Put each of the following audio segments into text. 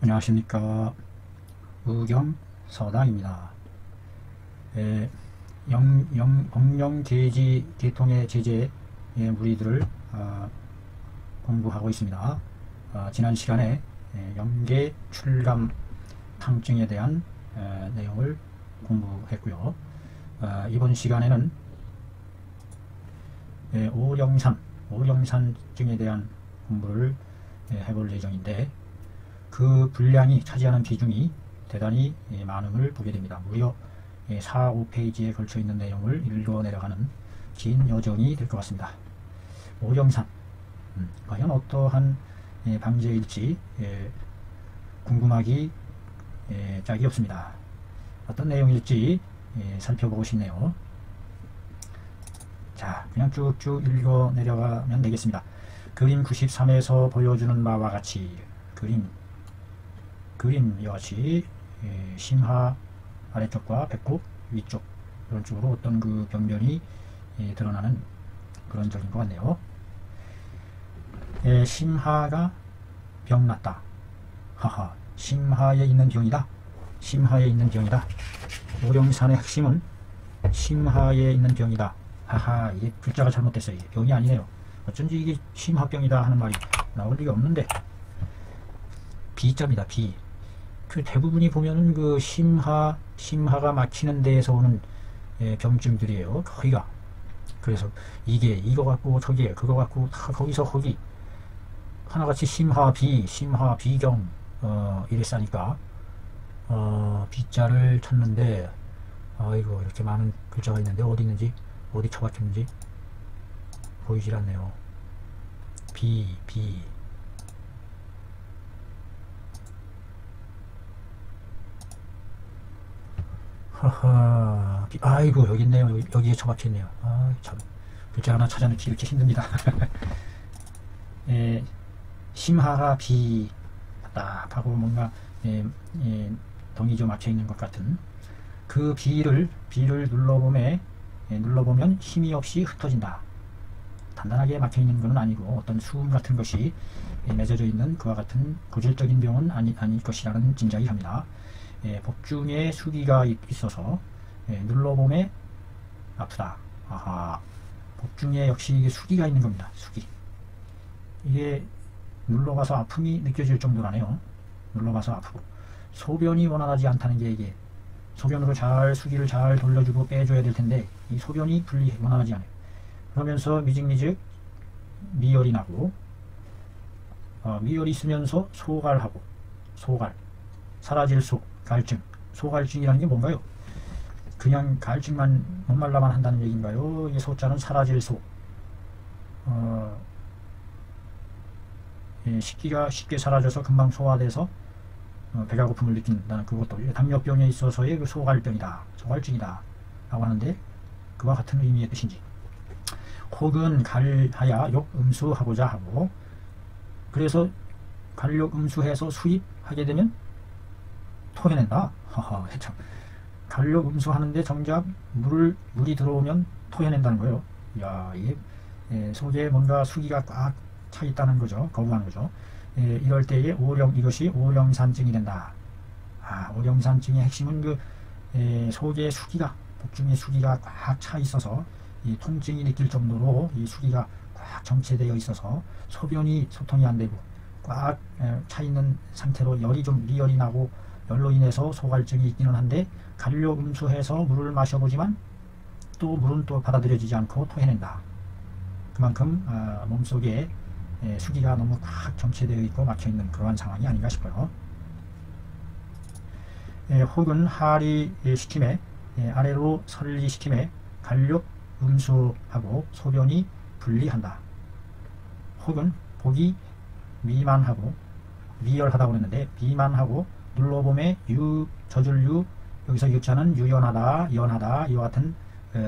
안녕하십니까. 의경서당입니다. 억령제지 계통의 제재 무리들을 공부하고 있습니다. 지난 시간에 영계 출감 탕증에 대한 내용을 공부했고요. 이번 시간에는 오령산증에 대한 공부를 해볼 예정인데, 그 분량이 차지하는 비중이 대단히 많음을 보게 됩니다. 무려 4, 5페이지에 걸쳐 있는 내용을 읽어 내려가는 긴 여정이 될 것 같습니다. 오령산, 과연 어떠한 방제일지 궁금하기 짝이 없습니다. 어떤 내용일지 살펴보고 싶네요. 자, 그냥 쭉쭉 읽어 내려가면 되겠습니다. 그림 93에서 보여주는 바와 같이 그림 이와 같이 심하 아래쪽과 배꼽 위쪽 이런 쪽으로 어떤 그 병변이 드러나는 그런 적인 것 같네요. 심하가 병났다. 하하, 심하에 있는 병이다. 심하에 있는 병이다. 오령산의 핵심은 심하에 있는 병이다. 하하, 이게 글자가 잘못됐어요. 이게 병이 아니네요. 어쩐지 이게 심하병이다 하는 말이 나올 리가 없는데, 비자입니다. 비. 그 대부분이 보면은 그 심하가 막히는 데에서 오는 병증들이에요. 거기가. 그래서 이게 이거 갖고 저게 그거 갖고 다 거기서 거기 하나같이 심하 비경 이랬으니까 비자를 찾는데, 이거 이렇게 많은 글자가 있는데 어디 있는지, 어디 처박혔는지 보이질 않네요. 비 하하, 아이고, 여기 있네요. 여기에 처박혀있네요. 아, 참, 글자 하나 찾아내기 이렇게 힘듭니다. 심하가 비, 답답하고 뭔가 덩이 좀 막혀있는 것 같은 그 비를 눌러보면 힘이 없이 흩어진다. 단단하게 막혀있는 것은 아니고 어떤 수음 같은 것이 맺어져 있는 그와 같은 고질적인 병은 아닐 것이라는 짐작이 갑니다. 복중에 수기가 있어서 눌러봄에 아프다. 아하, 복중에 역시 이게 수기가 있는 겁니다. 수기. 이게 눌러가서 아픔이 느껴질 정도라네요. 눌러가서 아프고, 소변이 원활하지 않다는 게, 이게 소변으로 수기를 잘 돌려주고 빼줘야 될 텐데 이 소변이 원활하지 않아요. 그러면서 미직미직 미열이 나고, 미열이 있으면서 소갈하고, 사라질 갈증. 소갈증이라는 게 뭔가요? 그냥 갈증만 목말라만 한다는 얘기인가요? 이 소자는 사라질 식기가 쉽게 사라져서 금방 소화돼서 배가 고픔을 느낀다는 그것도 당뇨병에 있어서의 그 소갈병이다, 소갈증이다 라고 하는데, 그와 같은 의미의 뜻인지. 혹은 갈하야 욕음수하고자 하고, 그래서 갈욕음수해서 수입하게 되면 토해낸다. 허허, 참. 갈욕음수하는데 정작 물이 들어오면 토해낸다는 거예요. 이야, 이게 속에 뭔가 수기가 꽉 차 있다는 거죠. 거부하는 거죠. 이럴 때에 이것이 오령산증이 된다. 오령산증의 핵심은 그 속의 복중의 수기가 꽉 차 있어서 이 통증이 느낄 정도로 이 수기가 꽉 정체되어 있어서 소통이 안 되고 꽉 차 있는 상태로 미열이 나고, 열로 인해서 소갈증이 있기는 한데 갈욕음수해서 물을 마셔보지만 또 물은 또 받아들여지지 않고 토해낸다. 그만큼 몸속에 수기가 너무 꽉 정체되어 있고 막혀있는 그러한 상황이 아닌가 싶어요. 혹은 하리 시킴에 아래로 설리 시킴에 갈욕 음수하고 소변이 분리한다. 혹은 복이 미만하고, 미열하다고 그랬는데 미만하고, 눌러봄에 젖을 여기서 육자는 유연하다, 연하다, 이와 같은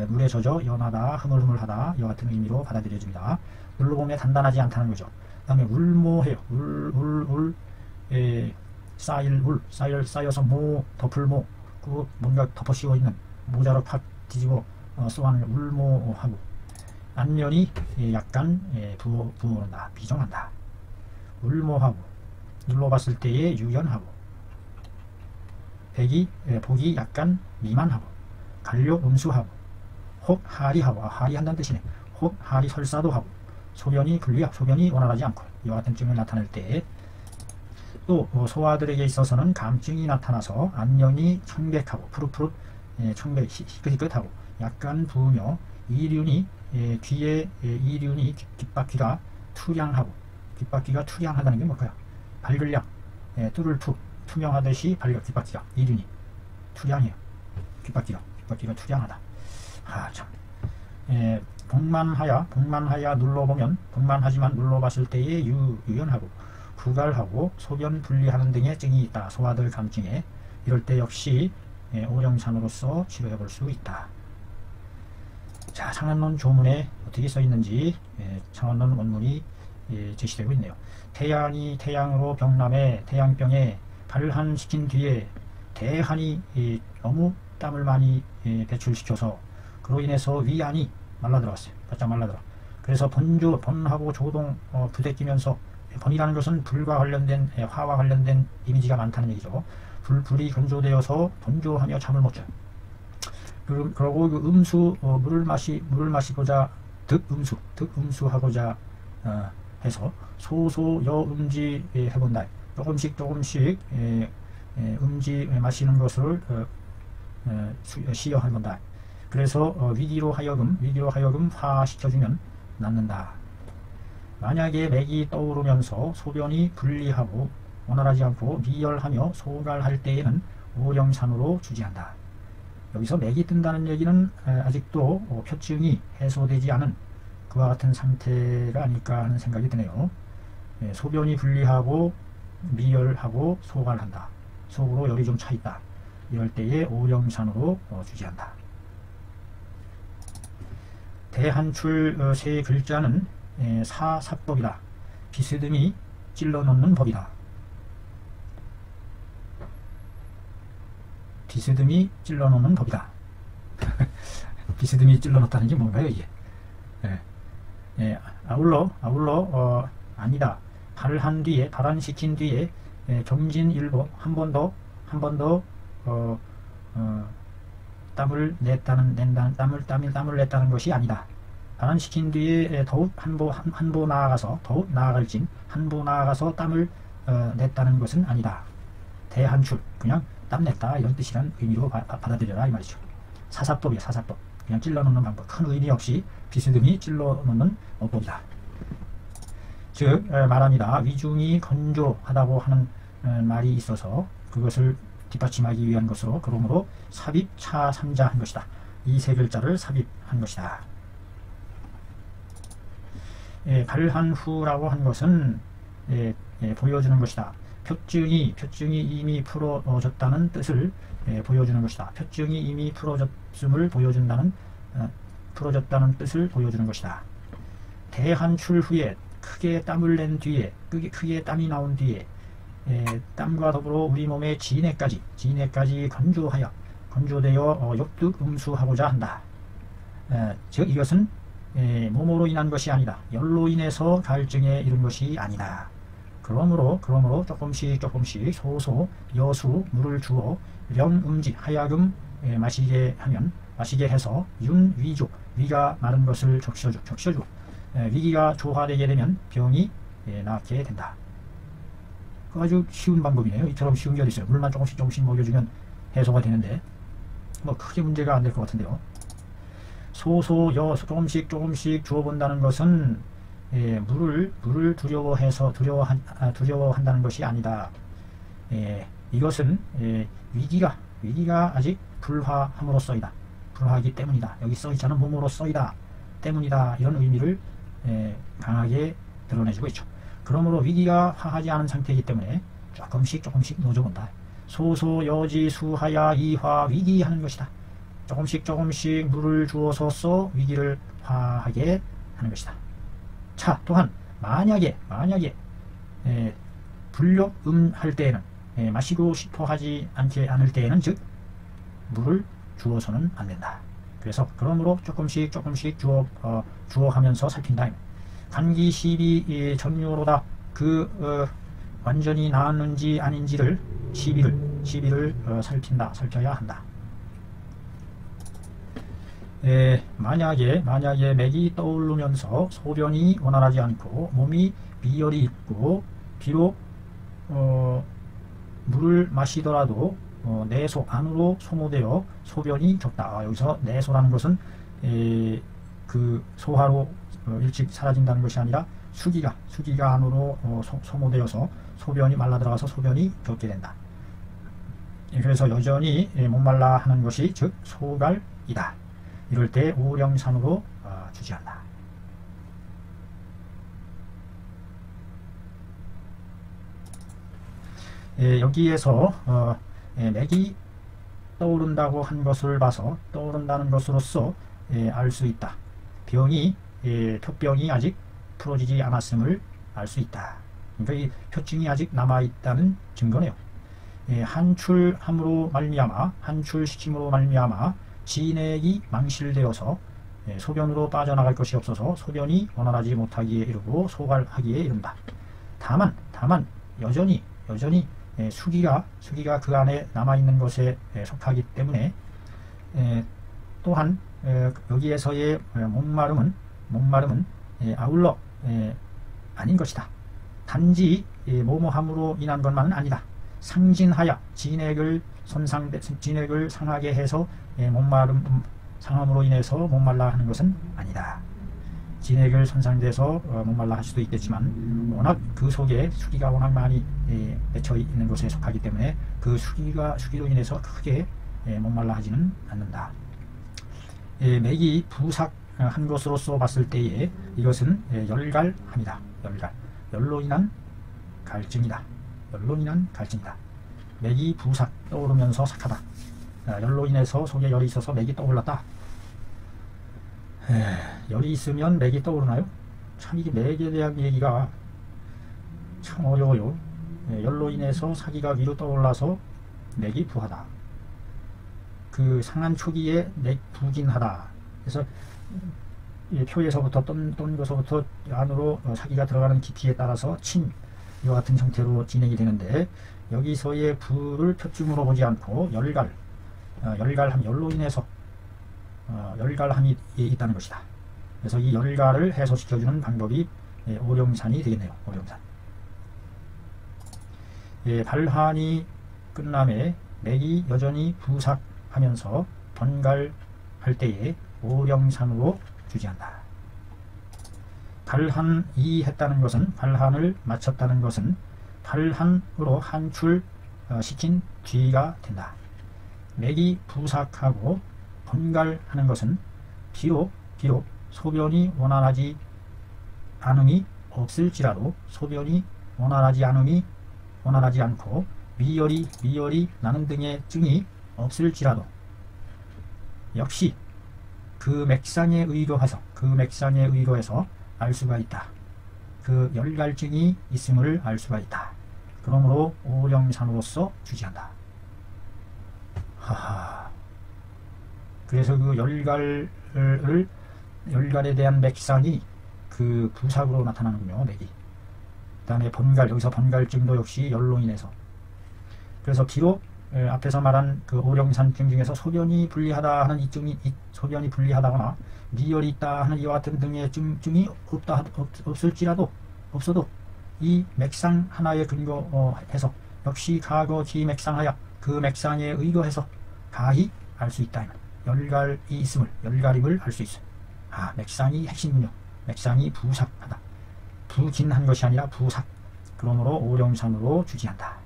물에 젖어 연하다, 흐물흐물하다, 이와 같은 의미로 받아들여집니다. 눌러봄에 단단하지 않다는 거죠. 그 다음에 울모해요. 쌓여서 덮을모, 그 뭔가 덮어 씌워 있는 모자로 팍 뒤집어 쏘아는 울모하고, 안면이 약간 부어오른다, 비정한다. 울모하고, 눌러봤을 때에 유연하고, 복이 약간 미만하고, 간료 음수하고, 혹 하리하고, 하리한다는 뜻이네. 혹 하리 설사도 하고, 소변이 분리하고, 소변이 원활하지 않고, 이와 같은 증을 나타낼 때, 또 소아들에게 있어서는 감증이 나타나서 안녕이 청백하고, 푸릇푸릇 청백 희끗희끗하고, 약간 부으며, 이륜이 귀에 이륜이 귓바퀴가 투량하고, 귓바퀴가 투량하다는 게 뭘까요? 밝을량, 뚫을 투명하듯이 귓바퀴가 이륜이 투량해요. 귓바퀴가 투량하다. 참. 복만하야 눌러보면, 복만하지만 눌러봤을 때에 유연하고, 구갈하고, 소변 분리하는 등의 증이 있다. 소아들 감증에. 이럴 때 역시 오령산으로서 치료해 볼 수 있다. 자, 창원론 조문에 어떻게 써 있는지 창원론 원문이 제시되고 있네요. 태양으로 병남에 태양병에 발한시킨 뒤에 대한이 너무 땀을 많이 배출시켜서 그로 인해서 위안이 말라들어갔어요. 바짝 말라들어. 그래서 번하고 조동 부대끼면서, 번이라는 것은 불과 관련된, 화와 관련된 이미지가 많다는 얘기죠. 불이 건조되어서 번조하며 잠을 못 자요. 그러고 그 물을 마시고자 득음수하고자 해서 소소여음지 해본다. 조금씩 음지 마시는 것을 시여해본다. 그래서 위기로 하여금 화시켜주면 낫는다. 만약에 맥이 떠오르면서 소변이 분리하고 원활하지 않고 미열하며 소갈할 때에는 오령산으로 주지한다. 여기서 맥이 뜬다는 얘기는 아직도 표증이 해소되지 않은 그와 같은 상태가 아닐까 하는 생각이 드네요. 소변이 분리하고 미열하고 소갈한다. 속으로 열이 좀 차있다. 이럴 때에 오령산으로 주지한다. 대한출 세 글자는 사사법이다. 비스듬히 찔러놓는 법이다. 비스듬히 찔러놓는 법이다. 비스듬히 찔러놓다는 게 뭔가요, 이게? 아울러 아니다. 발한시킨 뒤에 정진일보 한 번 더 땀을 냈다는 것이 아니다. 발한시킨 뒤에 더욱 한보 나아가서 땀을 냈다는 것은 아니다. 대한출, 그냥 땀 냈다 이런 뜻이란 의미로 받아들여라 이 말이죠. 사사법이야, 사사법. 그냥 찔러놓는 방법. 큰 의미 없이 비스듬히 찔러놓는 법이다. 즉 말합니다. 위중이 건조하다고 하는 말이 있어서 그것을 뒷받침하기 위한 것으로, 그러므로 삽입차삼자한 것이다. 이 세 글자를 삽입한 것이다. 발한후라고 한 것은 보여주는 것이다. 표증이 이미 풀어졌다는 뜻을 보여주는 것이다. 표증이 이미 풀어졌음을 풀어졌다는 뜻을 보여주는 것이다. 대한출 후에 크게 땀을 낸 뒤에, 크게 땀이 나온 뒤에 땀과 더불어 우리 몸의 진해까지 건조되어 역득 음수하고자 한다. 즉 이것은 몸으로 인한 것이 아니다. 열로 인해서 가을증에 이른 것이 아니다. 그러므로 조금씩 소소 여수 물을 주어 명음지 하야금 마시게 해서 윤위조, 위가 마른 것을 적셔줘. 위기가 조화되게 되면 병이 낫게 된다. 아주 쉬운 방법이네요. 이처럼 쉬운 게 어디 있어요. 물만 조금씩 먹여주면 해소가 되는데 뭐 크게 문제가 안 될 것 같은데요. 소소여 조금씩 주어본다는 것은 물을 두려워한다는 것이 아니다. 이것은 위기가 아직 불화함으로써이다. 불화하기 때문이다. 여기 써있잖아. 몸으로써이다. 때문이다. 이런 의미를 강하게 드러내주고 있죠. 그러므로 위기가 화하지 않은 상태이기 때문에 조금씩 넣어줘본다. 소소여지 수하야 이화 위기 하는 것이다. 조금씩 물을 주어서 위기를 화하게 하는 것이다. 자, 또한 만약에 불력할 때에는 마시고 싶어 하지 않을 때에는 즉 물을 주어서는 안 된다. 그러므로 조금씩 주어 하면서 살핀다. 간기 시비 전요로다. 완전히 나았는지 아닌지를 시비를 살펴야 한다. 만약에 맥이 떠오르면서 소변이 원활하지 않고 몸이 비열이 있고 비록 물을 마시더라도 내소 안으로 소모되어 소변이 적다. 여기서 내소라는 것은 그 소화로 일찍 사라진다는 것이 아니라 수기가 안으로 소모되어서 소변이 말라 들어가서 소변이 적게 된다. 그래서 여전히 목말라 하는 것이 즉 소갈이다. 이럴 때 오령산으로 주지한다. 여기에서 맥이 떠오른다고 한 것을 봐서 떠오른다는 것으로서 알 수 있다. 표병이 아직 풀어지지 않았음을 알 수 있다. 그러니까 이 표증이 아직 남아있다는 증거네요. 한출시킴으로 말미암아 진액이 망실되어서 소변으로 빠져나갈 것이 없어서 소변이 원활하지 못하기에 이르고 소갈하기에 이른다. 다만 여전히 수기가 그 안에 남아있는 것에 속하기 때문에 또한 여기에서의 목마름은 아울러 아닌 것이다. 단지 모모함으로 인한 것만은 아니다. 상진하여 진액을 상하게 해서 상함으로 인해서 목말라 하는 것은 아니다. 진액을 손상돼서 목말라 할 수도 있겠지만 워낙 그 속에 수기가 워낙 많이 맺혀 있는 것에 속하기 때문에 그 수기로 인해서 크게 목말라 하지는 않는다. 맥이 부삭한 것으로서 봤을 때에 이것은 열갈함이다. 열로 인한 갈증이다. 맥이 부삭 떠오르면서 삭하다. 열로 인해서 속에 열이 있어서 맥이 떠올랐다. 열이 있으면 맥이 떠오르나요? 참 이게 맥에 대한 얘기가 참 어려워요. 열로 인해서 사기가 위로 떠올라서 맥이 부하다. 그 상한 초기에 맥 부긴하다. 그래서 표에서부터 떤 것서부터 안으로 사기가 들어가는 깊이에 따라서 이와 같은 형태로 진행이 되는데 여기서의 부를 표쯤으로 보지 않고 열갈함, 열로 인해서 열갈함이 있다는 것이다. 그래서 이 열갈을 해소시켜주는 방법이 오령산이 되겠네요. 오령산. 발환이 끝남에 맥이 여전히 부삭하면서 번갈할 때에 오령산으로 주지한다. 발환이 했다는 것은 발환을 마쳤다는 것은 발환으로 한출 시킨 뒤가 된다. 맥이 부삭하고 번갈하는 것은 비록 소변이 원활하지 않음이 없을지라도 소변이 원활하지 않고 미열이 나는 등의 증이 없을지라도 역시 그 맥상에 의거해서 알 수가 있다. 그 열갈증이 있음을 알 수가 있다. 그러므로 오령산으로서 주지한다. 그래서 그 열갈에 대한 맥상이 그 부삭으로 나타나는군요. 맥이. 그 다음에 여기서 번갈증도 역시 열로 인해서. 그래서 비록 앞에서 말한 그 오령산증 중에서 소변이 불리하다 하는 소변이 불리하다거나 미열이 있다 하는 이와 같은 등의 증이 없어도 이 맥상 하나에 근거해서 역시 가거 기맥상하여 그 맥상에 의거해서 가히 알 수 있다. 열갈이 있음을, 열갈임을 알 수 있어. 맥상이 핵심이군요. 맥상이 부삭하다. 부긴한 것이 아니라 부삭. 그러므로 오령산으로 주지한다.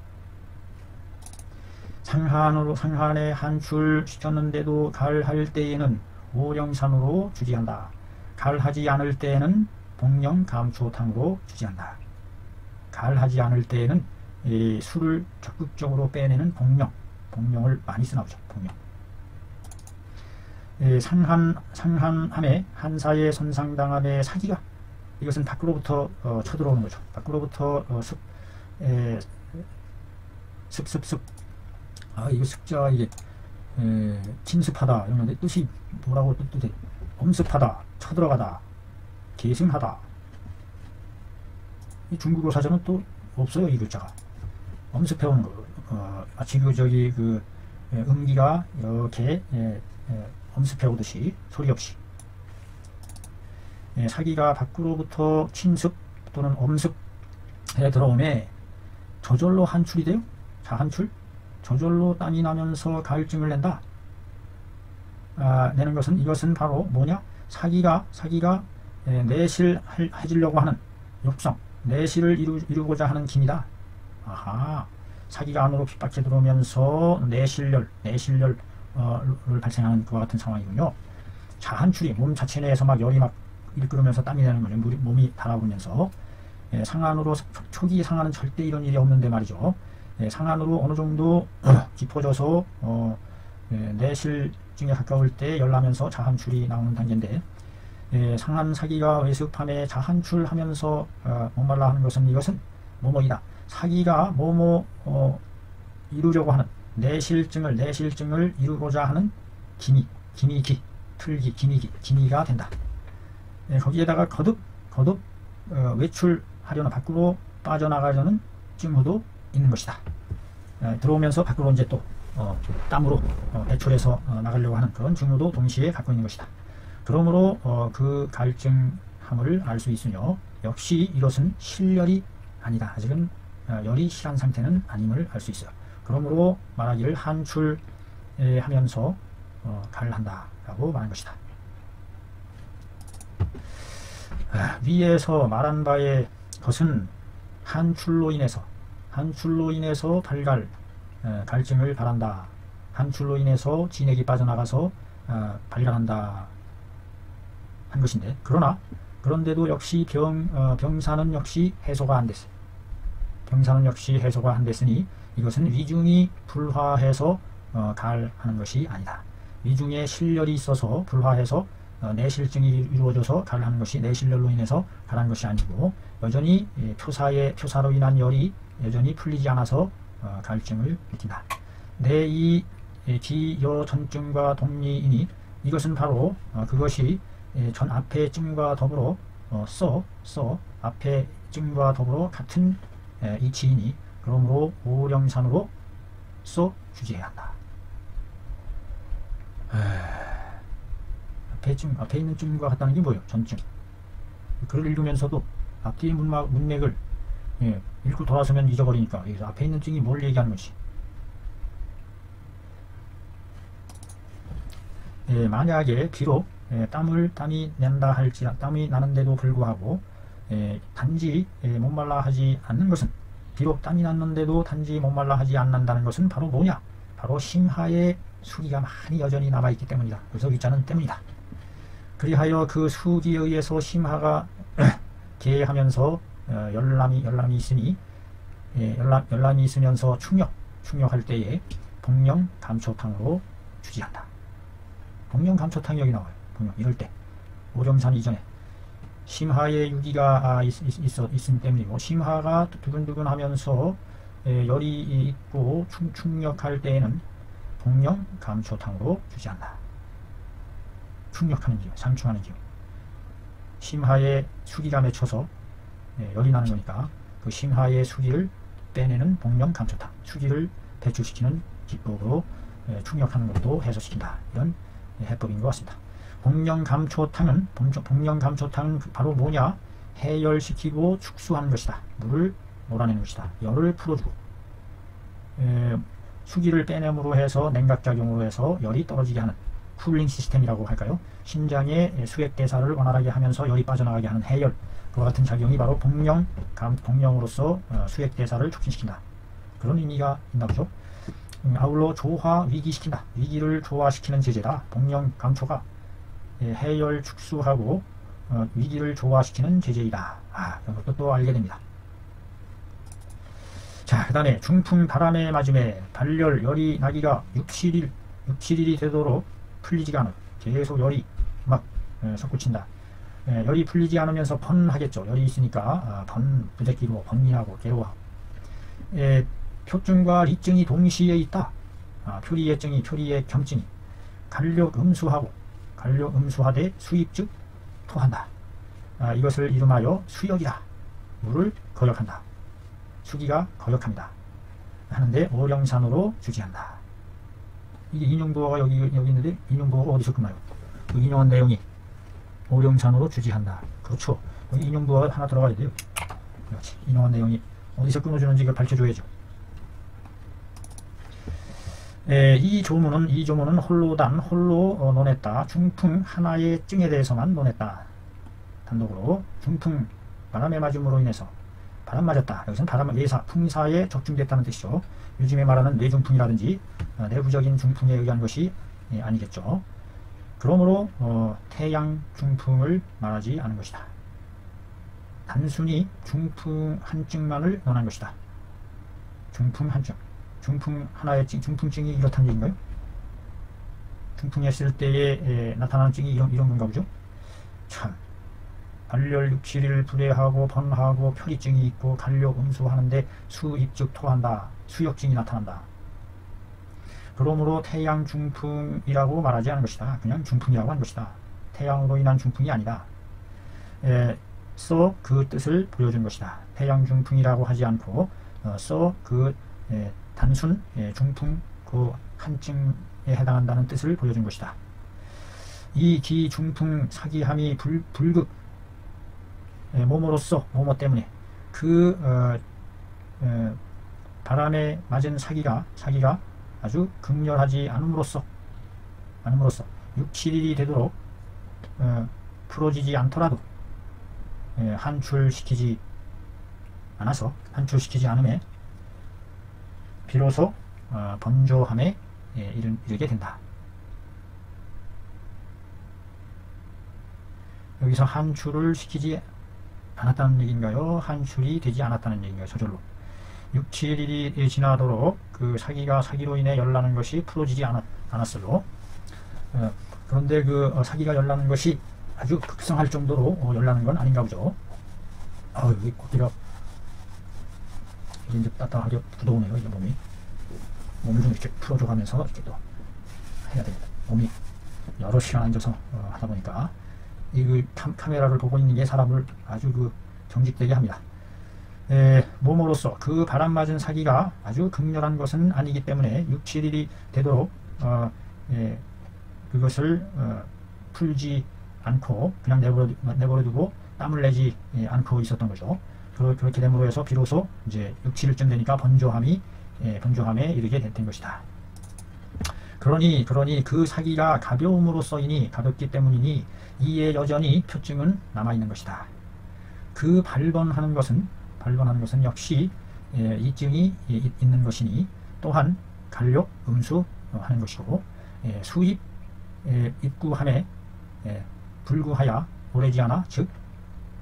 상한에 한출 시켰는데도 갈할 때에는 오령산으로 주지한다. 갈하지 않을 때에는 복령 감초탕으로 주지한다. 갈하지 않을 때에는 술을 적극적으로 빼내는 복령을 많이 쓰나보죠. 복령. 상한함에 한사에 손상당함의 사기가 이것은 밖으로부터 쳐들어오는 거죠. 밖으로부터 습 이거 습자 이게 침습하다 이런 뜻이 뭐라고 뜻해? 엄습하다, 쳐들어가다, 계승하다. 이 중국어 사전은 또 없어요. 이 글자가. 엄습해오는 거. 마치 음기가 이렇게 엄습해오듯이 소리 없이. 사기가 밖으로부터 침습 또는 엄습에 들어오면 저절로 한출이 돼요. 자, 한출. 저절로 땀이 나면서 가을증을 낸다. 내는 것은, 이것은 바로 뭐냐? 사기가 내실해지려고 하는 욕성, 내실을 이루고자 하는 기미다. 아하, 사기가 안으로 핍박해 들어오면서 내실열을 발생하는 그와 같은 상황이군요. 자, 한출이 몸 자체 내에서 막 열이 막 일끓으면서 땀이 나는 거죠. 몸이 달아오면서. 상안으로, 초기 상안은 절대 이런 일이 없는데 말이죠. 상안으로 어느 정도 깊어져서 내실증에 가까울 때 열나면서 자한출이 나오는 단계인데, 상한 사기가 외습함에 자한출하면서 목말라 하는 것은, 이것은 뭐뭐이다. 사기가 이루려고 하는 내실증을 이루고자 하는 기미가 된다. 거기에다가 거듭 외출하려는, 밖으로 빠져나가려는 증후도 있는 것이다. 들어오면서 밖으로 이제 또 땀으로 배출해서 나가려고 하는 그런 증후도 동시에 갖고 있는 것이다. 그러므로 그 가을증함을 알 수 있으며, 역시 이것은 실열이 아니다. 아직은 열이 실한 상태는 아님을 알 수 있어요. 그러므로 말하기를 한출하면서 가을한다 라고 말한 것이다. 위에서 말한 바의 것은 한출로 인해서 발갈 갈증을 바란다. 한출로 인해서 진액이 빠져나가서 발갈한다 한 것인데, 그런데도 역시 병사는 역시 해소가 안 됐어요. 병사는 역시 해소가 안 됐으니 이것은 위중이 불화해서 가을하는 것이 아니다. 위중에 실열이 있어서 불화해서 내실증이 이루어져서 가을하는 것이, 내실열로 인해서 가을하는 것이 아니고, 여전히 표사로 인한 열이 여전히 풀리지 않아서 가을증을 느낀다. 이 기여전증과 동리이니, 이것은 바로 그것이 전 앞의 증과 더불어 앞의 증과 더불어 같은 이치이니, 그러므로 오령산으로 주지해야 한다. 앞에 있는 증과 같다는 게 뭐예요? 전증. 글을 읽으면서도 앞뒤의 문맥을 읽고 돌아서면 잊어버리니까, 여기서 앞에 있는 증이 뭘 얘기하는 것이. 만약에 비록 땀이 나는데도 불구하고 단지 목말라 하지 않는 것은, 비록 땀이 났는데도 단지 목말라 하지 않는다는 것은 바로 뭐냐? 바로 심하의 수기가 많이 여전히 남아있기 때문이다. 그래서 위자는 때문이다. 그리하여 그 수기에 의해서 심하가 개하면서 열람이 있으니, 열람이 있으면서 충력할 때에 복령감초탕으로 주지한다. 복령감초탕이 여기 나와요. 이럴 때 오령산 이전에 심하의 유기가 있음 때문이고, 심하가 두근두근 하면서 열이 있고 충력할 때에는 복령감초탕으로 주지한다. 충력하는 기운, 상충하는 기운. 심하의 수기가 맺혀서 열이 나는 거니까, 그 심하의 수기를 빼내는 복령감초탕, 수기를 배출시키는 기법으로 충력하는 것도 해소시킨다. 이런 해법인 것 같습니다. 복령감초탕은 바로 뭐냐? 해열시키고 축수하는 것이다. 물을 몰아내는 것이다. 열을 풀어주고, 수기를 빼냄으로 해서 냉각작용으로 해서 열이 떨어지게 하는 쿨링 시스템이라고 할까요? 신장의 수액대사를 원활하게 하면서 열이 빠져나가게 하는 해열, 그와 같은 작용이 바로 복령으로서 수액대사를 촉진시킨다. 그런 의미가 있나 보죠. 아울러 위기시킨다. 위기를 조화시키는 제제다. 복령감초가 해열 축수하고 위기를 조화시키는 제제이다. 이런 것도 또 알게 됩니다. 자, 그 다음에 중풍 바람에 맞음에 발열 열이 나기가 6, 7일이 되도록 풀리지가 않아요. 계속 열이 막 솟구친다. 열이 풀리지 않으면서 번하겠죠. 열이 있으니까 부대끼고 번민하고 괴로워하고. 표증과 리증이 동시에 있다. 표리의증이 표리의 겸증이 간력 음수하되 수입즉 토한다. 이것을 이름하여 수역이다. 물을 거역한다. 수기가 거역합니다. 하는데 오령산으로 주지한다. 이게 인용부어가 여기 있는데 인용부어가 어디서 끝나요? 그 인용한 내용이 오령산으로 주지한다. 그렇죠. 여기 인용부어가 하나 들어가야 돼요. 그렇지. 인용한 내용이 어디서 끊어주는지 이걸 밝혀줘야죠. 이 조문은 홀로 논했다. 중풍 하나의 증에 대해서만 논했다. 단독으로 중풍 바람의 맞음으로 인해서 바람 맞았다. 여기서는 바람 예사 풍사에 적중됐다는 뜻이죠. 요즘에 말하는 뇌중풍이라든지 내부적인 중풍에 의한 것이 아니겠죠. 그러므로 태양 중풍을 말하지 않은 것이다. 단순히 중풍 한 증만을 논한 것이다. 중풍 한 증. 중풍 하나의 증, 중풍증이 이렇다는 얘기인가요? 중풍했을 때에 나타나는 증이 이런 건가 보죠? 참, 발열 6, 7일 불해하고 번하고 표리증이 있고 간력 음수하는데 수입즉 토한다. 수역증이 나타난다. 그러므로 태양 중풍이라고 말하지 않은 것이다. 그냥 중풍이라고 한 것이다. 태양으로 인한 중풍이 아니다. 써 그 뜻을 보여준 것이다. 태양 중풍이라고 하지 않고 단순 중풍 그 한증에 해당한다는 뜻을 보여준 것이다. 이 기중풍 사기함이 불극 몸으로써 몸어 때문에 바람에 맞은 사기가 아주 극렬하지 않음으로써 6, 7일이 되도록 풀어지지 않더라도 한출시키지 않음에 비로소 번조함에 이르게 된다. 여기서 한출을 시키지 않았다는 얘기인가요? 한출이 되지 않았다는 얘기인가요? 저절로 6, 7일이 지나도록 그 사기로 인해 열나는 것이 풀어지지 않았어도 그런데 그 사기가 열나는 것이 아주 극성할 정도로 열나는 건 아닌가 보죠. 여기 고기가 이제 따뜻하게 부드러우네요. 이제 몸을 좀 이렇게 풀어줘 가면서 이렇게 또 해야 됩니다. 몸이 여러 시간 앉아서 하다 보니까 이 카메라를 보고 있는 게 사람을 아주 경직되게 합니다. 몸으로써 그 바람 맞은 사기가 아주 극렬한 것은 아니기 때문에 6, 7일이 되도록 그것을 풀지 않고 그냥 내버려두고 땀을 내지 않고 있었던 거죠. 그렇게 됨으로 해서 비로소 이제 6, 7일쯤 되니까 번조함에 이르게 된 것이다. 그러니 그 사기가 가벼움으로써이니 가볍기 때문이니 이에 여전히 표증은 남아있는 것이다. 그 발번하는 것은 역시 이증이 있는 것이니 또한 간력 음수하는 것이고 수입 입구함에 불구하여 오래지 않아 즉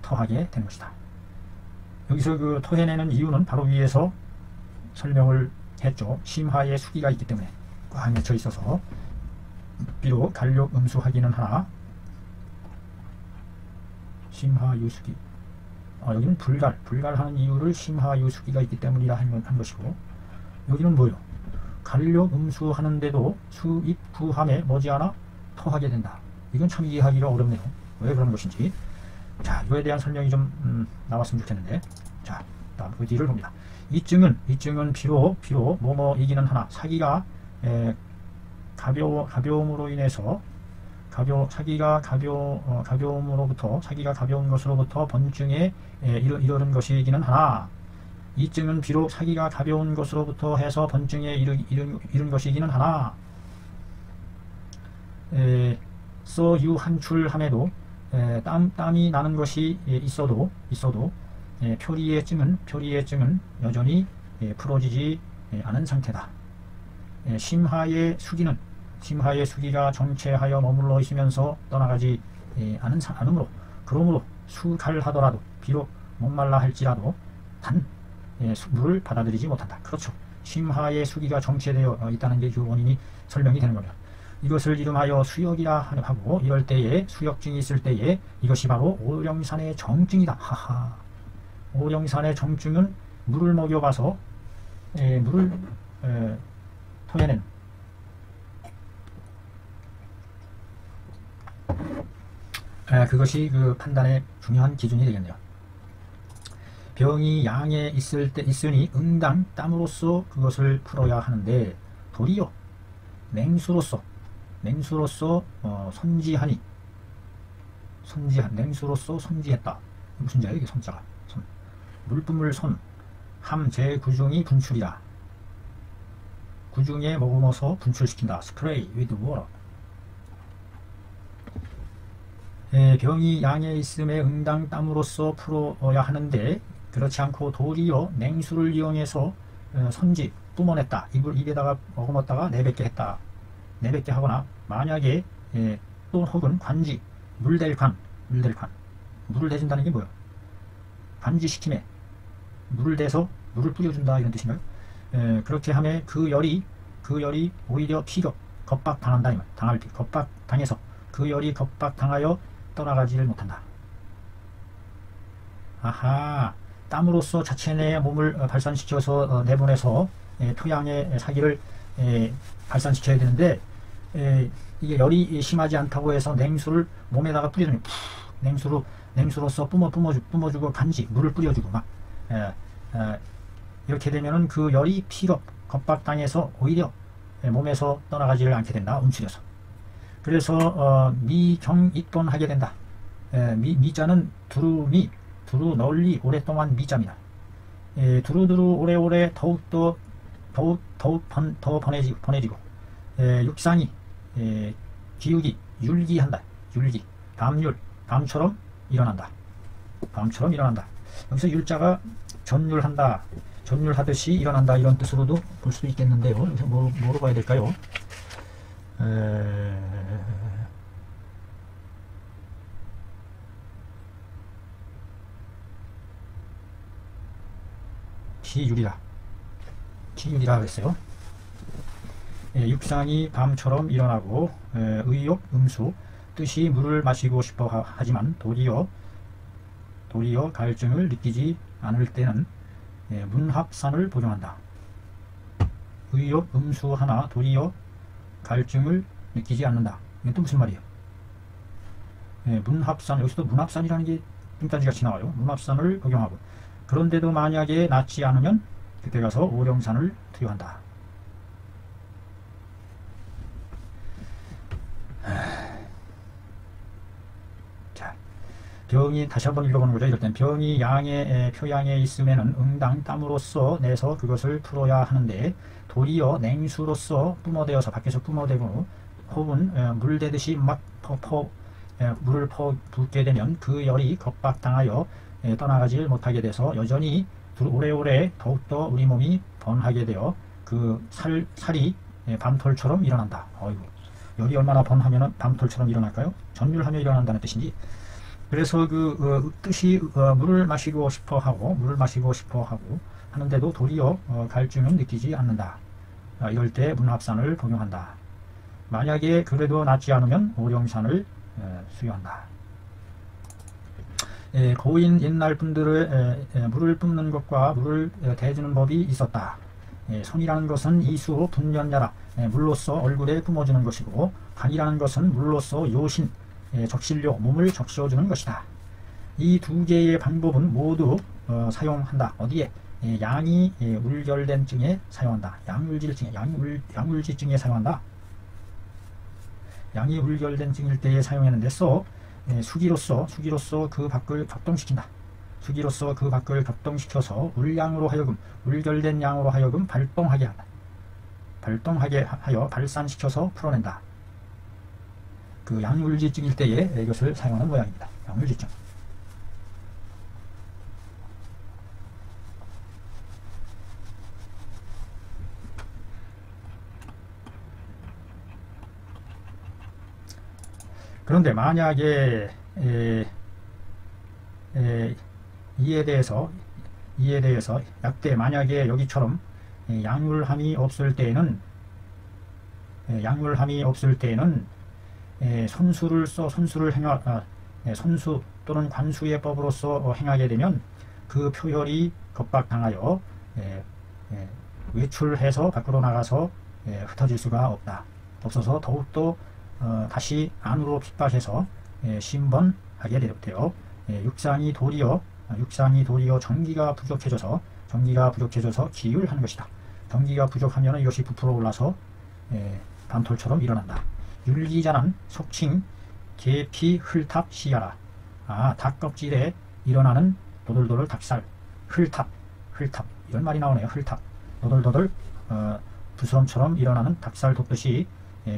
토하게 되는 것이다. 여기서 그 토해내는 이유는 바로 위에서 설명을 했죠. 심하의 수기가 있기 때문에 꽉 맺혀 있어서 비록 간력 음수하기는 하나 심하유수기 여기는 불갈하는 이유를 심하유수기가 있기 때문이라 한 것이고 여기는 뭐요? 간력 음수하는데도 수입구함에 머지않아 토하게 된다. 이건 참 이해하기가 어렵네요. 왜 그런 것인지. 자, 이거에 대한 설명이 좀 나왔으면 좋겠는데. 자, 다음 그 뒤를 봅니다. 이증은 비록 뭐뭐이기는 하나 사기가 가벼움으로 인해서 사기가 가벼운 것으로부터 번증에 이르는 것이기는 하나 이증은 비록 사기가 가벼운 것으로부터 해서 번증에 이른 것이기는 하나 유한출함에도 땀이 나는 것이 있어도 표리의 증은 여전히 풀어지지 않은 상태다. 심하의 수기가 정체하여 머물러 있으면서 떠나가지 않으므로 그러므로 수갈하더라도 비록 목말라 할지라도 물을 받아들이지 못한다. 그렇죠. 심하의 수기가 정체되어 있다는 게 그 원인이 설명이 되는 겁니다. 이것을 이름하여 수역이라 하고 이럴 때에 수역증이 있을 때에 이것이 바로 오령산의 정증이다. 하하. 오령산의 정증은 물을 먹여봐서 물을 토해낸 그것이 그 판단의 중요한 기준이 되겠네요. 병이 양에 있으니 응당 땀으로써 그것을 풀어야 하는데 도리어 냉수로서 선지하니 냉수로서 선지했다. 무슨 자야 이게 손자가 물뿜을 함 제 구중이 분출이다. 구중에 머금어서 분출시킨다. 스프레이 with water. 병이 양에 있음에 응당 땀으로써 풀어야 하는데 그렇지 않고 도리어 냉수를 이용해서 선지 뿜어냈다. 입에다가 머금었다가 내뱉게 했다. 내뱉게 하거나 만약에 또 혹은 관지 물을 대준다는 게 뭐예요? 관지시킴에 물을 대서 물을 뿌려준다 이런 뜻인가요? 그렇게 하면 그 열이 오히려 피격 겁박당한다. 겁박당해서 그 열이 겁박당하여 떠나가지를 못한다. 아하, 땀으로써 자체 내 몸을 발산시켜서 내보내서 토양의 사기를 발산시켜야 되는데 이게 열이 심하지 않다고 해서 냉수를 몸에다가 뿌려주면 냉수로서 뿜어주고 간지 물을 뿌려주고 막 이렇게 되면은 그 열이 겁박당해서 오히려 몸에서 떠나가지를 않게 된다. 움츠려서. 그래서 미경익돈 하게 된다. 미자는 두루 널리 오랫동안 미자입니다. 두루두루 오래오래 더욱 더 번해지고 육상이 기욱이 율기한다. 밤처럼 일어난다. 여기서 율자가 전율하듯이 일어난다 이런 뜻으로도 볼 수도 있겠는데요. 여기서 뭐로 봐야 될까요? 기율이라 그랬어요. 육상이 밤처럼 일어나고 의욕, 음수, 뜻이 물을 마시고 싶어 하지만 도리어 갈증을 느끼지 않을 때는 문합산을 복용한다. 의욕, 음수 하나 도리어 갈증을 느끼지 않는다. 이건 또 무슨 말이에요? 문합산, 여기서도 문합산이라는 게 뚱딴지 같이 나와요. 문합산을 복용하고 그런데도 만약에 낫지 않으면 그때 가서 오령산을 투여한다. 자, 병이 다시 한번 읽어보는 거죠. 이럴 땐 병이 표양에 있으면은 응당 땀으로써 내서 그것을 풀어야 하는데 도리어 냉수로서 뿜어대어서 밖에서 뿜어대고 혹은 물대듯이 막 물을 붓게 되면 그 열이 겁박당하여 떠나가질 못하게 돼서 여전히 오래오래 더욱더 우리 몸이 번하게 되어 그 살이 밤톨처럼 일어난다. 어이구, 열이 얼마나 번하면 밤톨처럼 일어날까요? 전율하며 일어난다는 뜻인지. 그래서 그 뜻이 물을 마시고 싶어 하고 하는데도 도리어 갈증은 느끼지 않는다. 이럴 때 문합산을 복용한다. 만약에 그래도 낫지 않으면 오령산을 수여한다. 고인 옛날 분들의 물을 뿜는 것과 물을 대주는 법이 있었다. 손이라는 것은 이수 분연야라 물로써 얼굴에 뿜어주는 것이고 간이라는 것은 물로써 요신 적실료 몸을 적셔주는 것이다. 이 두 개의 방법은 모두 사용한다. 어디에? 양이 울결된 증에 사용한다. 양울지증에 사용한다. 양이 울결된 증일 때에 사용했는데 수기로서 그 밖을 격동시킨다. 수기로서 그 밖을 격동시켜서 울양으로 하여금 울결된 양으로 하여금 발동하게 한다. 발동하게 하여 발산시켜서 풀어낸다. 그 양울지증일 때에 이것을 사용하는 모양입니다. 양울지증. 그런데 만약에 이에 대해서 약대 만약에 여기처럼 양울함이 없을 때에는 선수 또는 관수의 법으로서 행하게 되면 그 표혈이 겁박당하여 외출해서 밖으로 나가서 흩어질 수가 없어서 더욱더 다시 안으로 핍박해서 신번하게 되어 육상이 도리어 육상이 도리어 전기가 부족해져서 기울하는 것이다. 전기가 부족하면 이것이 부풀어 올라서 밤톨처럼 일어난다. 율기자는 속칭 계피 흙탑 시야라. 닭 껍질에 일어나는 도돌도돌 닭살, 흙탑 이런 말이 나오네요. 흙탑, 도돌도돌 부스럼처럼 일어나는 닭살 돋듯이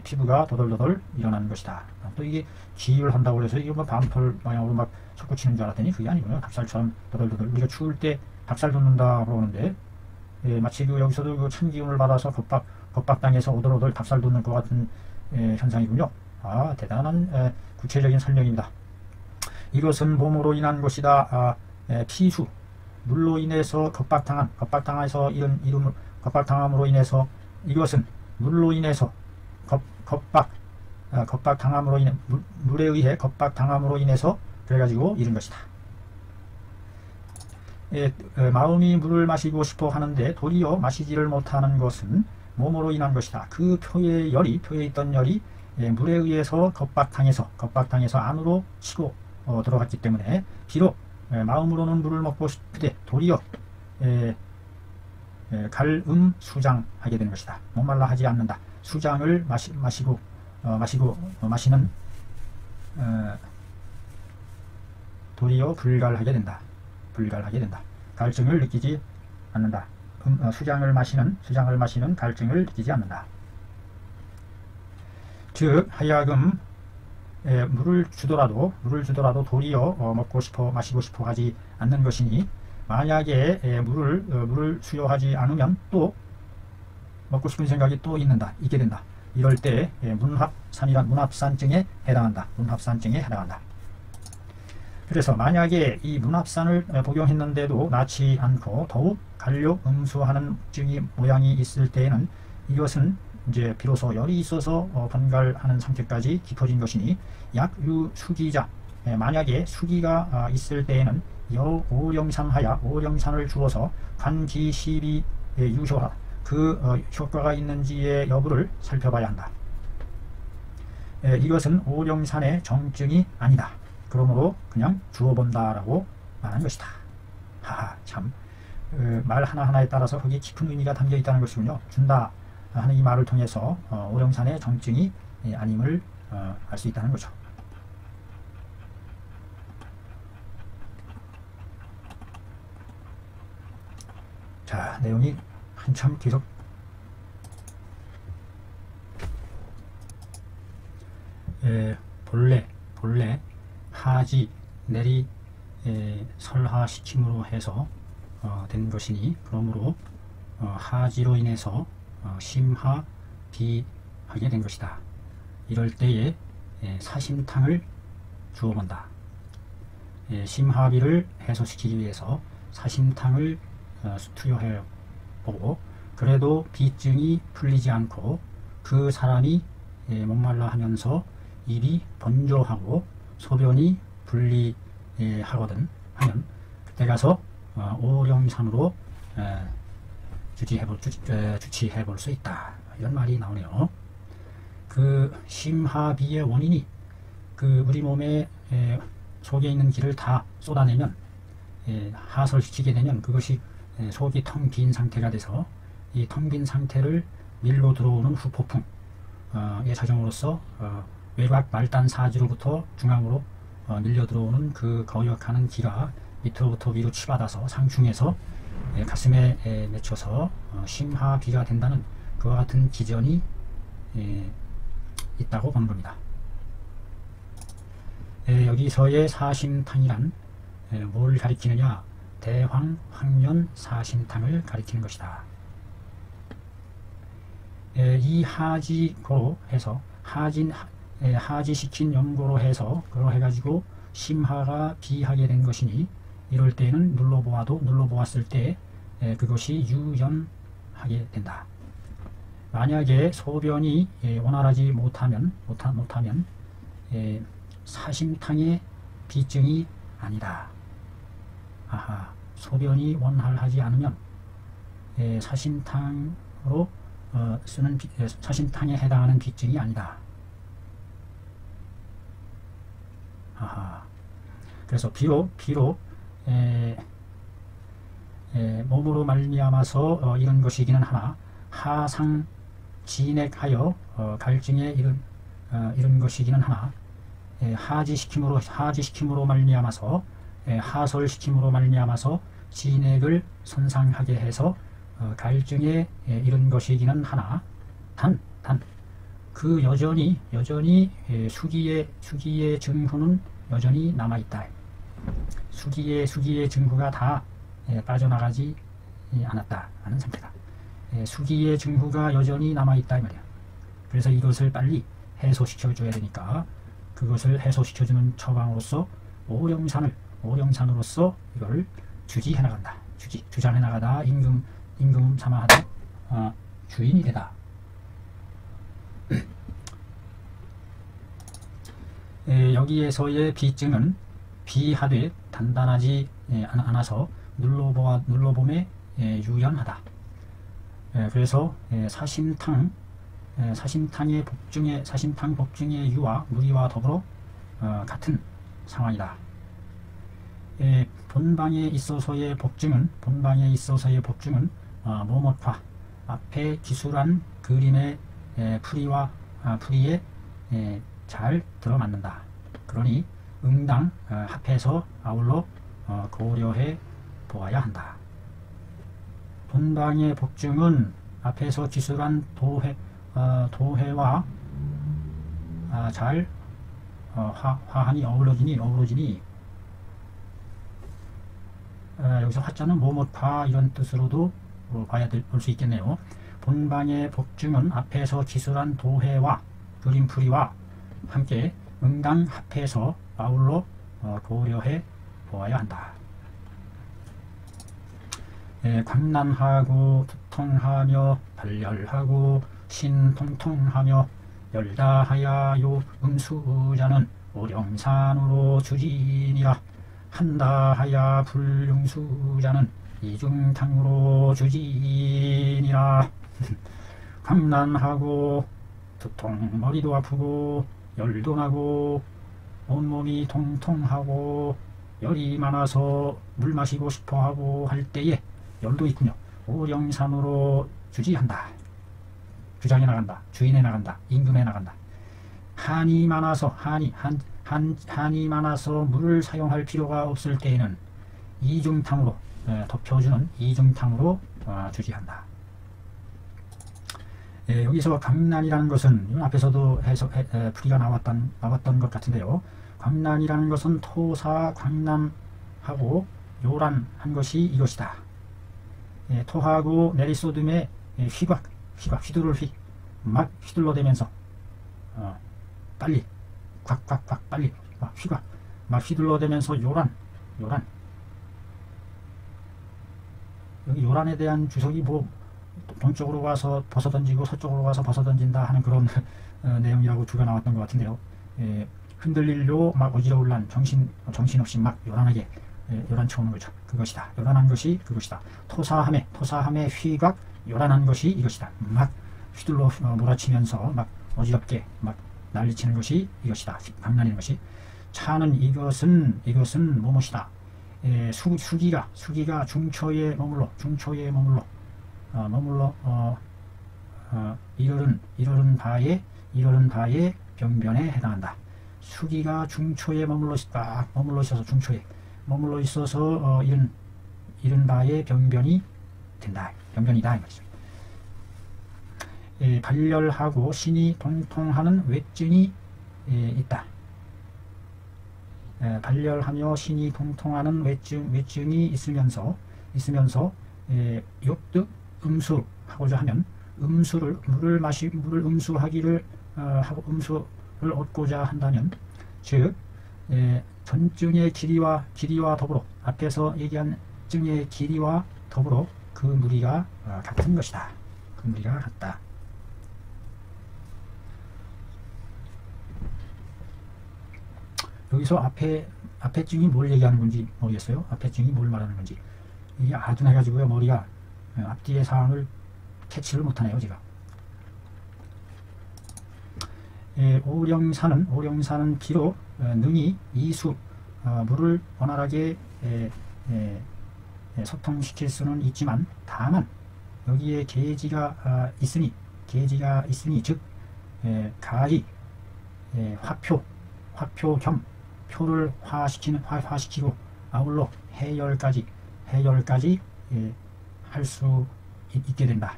피부가 도돌도돌 일어나는 것이다. 또 이게 기울한다고 해서 이거 뭐 밤톨 방향으로 막 솟구치는 줄 알았더니 그게 아니고요. 닭살처럼 도돌도돌. 우리가 추울 때 닭살 돋는다 그러는데 마치 여기서도 그 찬기운을 받아서 겁박 땅에서 오돌오돌 닭살 돋는 것 같은 현상이군요. 대단한 구체적인 설명입니다. 이것은 몸으로 인한 것이다. 피수, 물로 인해서 겁박당해서 겁박당함으로 인해서, 이것은 물로 인해서 겁박당함으로 인해, 물에 의해 겁박당함으로 인해서 그래가지고 이런 것이다. 마음이 물을 마시고 싶어 하는데 도리어 마시지를 못하는 것은 몸으로 인한 것이다. 그 표에 있던 열이 물에 의해서 겁박당해서 안으로 치고 들어갔기 때문에 비록 마음으로는 물을 먹고 싶되 도리어 수장하게 되는 것이다. 목말라 하지 않는다. 수장을 마시는 도리어 불갈하게 된다. 갈증을 느끼지 않는다. 수장을 마시는 갈증을 느끼지 않는다. 즉 하여금 물을 주더라도 도리어 마시고 싶어 하지 않는 것이니, 만약에 물을 수요하지 않으면 또 먹고 싶은 생각이 또 있게 된다. 이럴 때 문합산증에 해당한다. 그래서 만약에 이 문합산을 복용했는데도 낫지 않고 더욱 간욕음수하는 증이 모양이 있을 때에는 이것은 이제 비로소 열이 있어서 번갈하는 상태까지 깊어진 것이니, 약유수기자, 만약에 수기가 있을 때에는 오령산을 주어서 관기시비 유효하, 그 효과가 있는지의 여부를 살펴봐야 한다. 이것은 오령산의 정증이 아니다. 그러므로 그냥 주어본다라고 말하는 것이다. 참, 말 하나하나에 따라서 거기에 깊은 의미가 담겨 있다는 것이군요. 준다 하는 이 말을 통해서 오령산의 정증이 아님을 알 수 있다는 거죠. 자, 내용이 한참 계속 본래 하지 내리 설하시킴으로 해서 된 것이니, 그러므로 하지로 인해서 심하비하게 된 것이다. 이럴 때에 사심탕을 주어본다. 심하비를 해소시키기 위해서 사심탕을 투여해보고, 그래도 비증이 풀리지 않고 그 사람이 목말라 하면서 입이 번조하고 소변이 분리하거든 하면, 그때 가서 오령산으로 주치해볼 수 있다. 이런 말이 나오네요. 그 심하비의 원인이 우리 몸에 속에 있는 기를 다 쏟아내면, 하설시키게 되면 그것이 속이 텅 빈 상태가 돼서, 이 텅 빈 상태를 밀고 들어오는 후폭풍의 작용으로서 외곽 말단 사지로부터 중앙으로 밀려 들어오는 그 거역하는 기가 밑으로부터 위로 치받아서 상중에서 가슴에 맺혀서 심하비가 된다는 그와 같은 기전이 있다고 보는 겁니다. 여기서의 사심탕이란 뭘 가리키느냐? 대황, 황년, 사심탕을 가리키는 것이다. 이 하지로 해서 하지시킨 연고로 해서 그러해가지고 심하가 비하게 된 것이니, 이럴 때는 눌러보았을 때 그것이 유연하게 된다. 만약에 소변이 원활하지 못하면 사심탕의 비증이 아니다. 소변이 원활하지 않으면 사심탕으로 쓰는 사심탕에 해당하는 비증이 아니다. 그래서 비록 몸으로 말미암아서 이런 것이기는 하나 하상 진액하여 갈증에 이런 것이기는 하나 하지시킴으로 말미암아서 하설시킴으로 말미암아서 진액을 손상하게 해서 갈증에 이른 것이기는 하나 단 그 여전히 수기의 증후는 여전히 남아있다. 수기의 증후가 다 빠져나가지 않았다 하는 상태다. 수기의 증후가 여전히 남아있다 이 말이야. 그래서 이것을 빨리 해소시켜줘야 되니까 그것을 해소시켜주는 처방으로서 오령산으로서 이걸 주지해 나간다. 주장해 나가다 임금 삼아하다 주인이 되다. 여기에서의 비증은 비하되 단단하지 않아서 눌러봄에 유연하다. 그래서 사심탕 복증의 유와 무리와 더불어 같은 상황이다. 본방에 있어서의 복증은 모못화 앞에 기술한 그림의 풀이에 잘 들어맞는다. 그러니 응당 합해서 아울러 고려해 보아야 한다. 본방의 복증은 앞에서 기술한 도해와 잘 화하니 어우러지니 여기서 화자는 모못화 이런 뜻으로도 볼 수 있겠네요. 본방의 복증은 앞에서 기술한 도해와 그림풀이와 함께 응당 합해서 아울러 고려해 보아야 한다. 광난하고 두통하며 발열하고 신통통하며 열다하야요 음수자는 오령산으로 주진이라 한다하야 불용수자는 이중탕으로 주진이라. 광난하고 두통 머리도 아프고 열도 나고 온몸이 통통하고 열이 많아서 물 마시고 싶어하고 할 때에 열도 있군요. 오령산으로 주지한다. 주장해 나간다. 주인해 나간다. 임금해 나간다. 한이 많아서 물을 사용할 필요가 없을 때에는 이중탕으로 덮여주는 이중탕으로 주지한다. 여기서 광난이라는 것은 앞에서도 풀이가 나왔던 것 같은데요. 광난이라는 것은 토사 광난하고 요란한 것이 이것이다. 토하고 내리쏟음에 막 휘둘러대면서 빨리 꽉 빨리 막 휘둘러대면서 요란 여기 요란에 대한 주석이 동쪽으로 가서 벗어던지고 서쪽으로 가서 벗어던진다 하는 그런 내용이라고 주가 나왔던 것 같은데요. 흔들릴려 막 어지러울란 정신없이 막 요란하게 요란쳐오는 거죠. 그것이다. 요란한 것이 그것이다. 토사함에 휘각 요란한 것이 이것이다. 막 휘둘러 몰아치면서 막 어지럽게 막 난리치는 것이 이것이다. 광난이는 것이. 차는 이것은 뭐뭇이다. 수기가 중초에 머물러 이르른 바에 병변에 해당한다. 수기가 중초에 머물러 있어서 이른 바에 병변이 된다. 병변이다 이 말이죠. 발열하고 신이 통통하는 외증이 있다. 발열하며 신이 통통하는 외증이 있으면서 욕득 음수하고자 하면 물을 음수하기를 하고 음수를 얻고자 한다면 즉 전증의 길이와 더불어 앞에서 얘기한 증의 길이와 더불어 그 무리가 같은 것이다. 그 무리가 같다. 여기서 앞에 증이 뭘 얘기하는 건지 모르겠어요. 앞에 증이 뭘 말하는 건지. 이게 아둔해가지고요. 머리가 앞뒤의 사항을 캐치를 못하네요. 제가. 오령산은 비록 능히 이수 물을 원활하게 소통시킬 수는 있지만 다만 여기에 계지가 있으니 즉 가히 화표 겸 표를 화시키고 아울러 해열까지 할 수 있게 된다.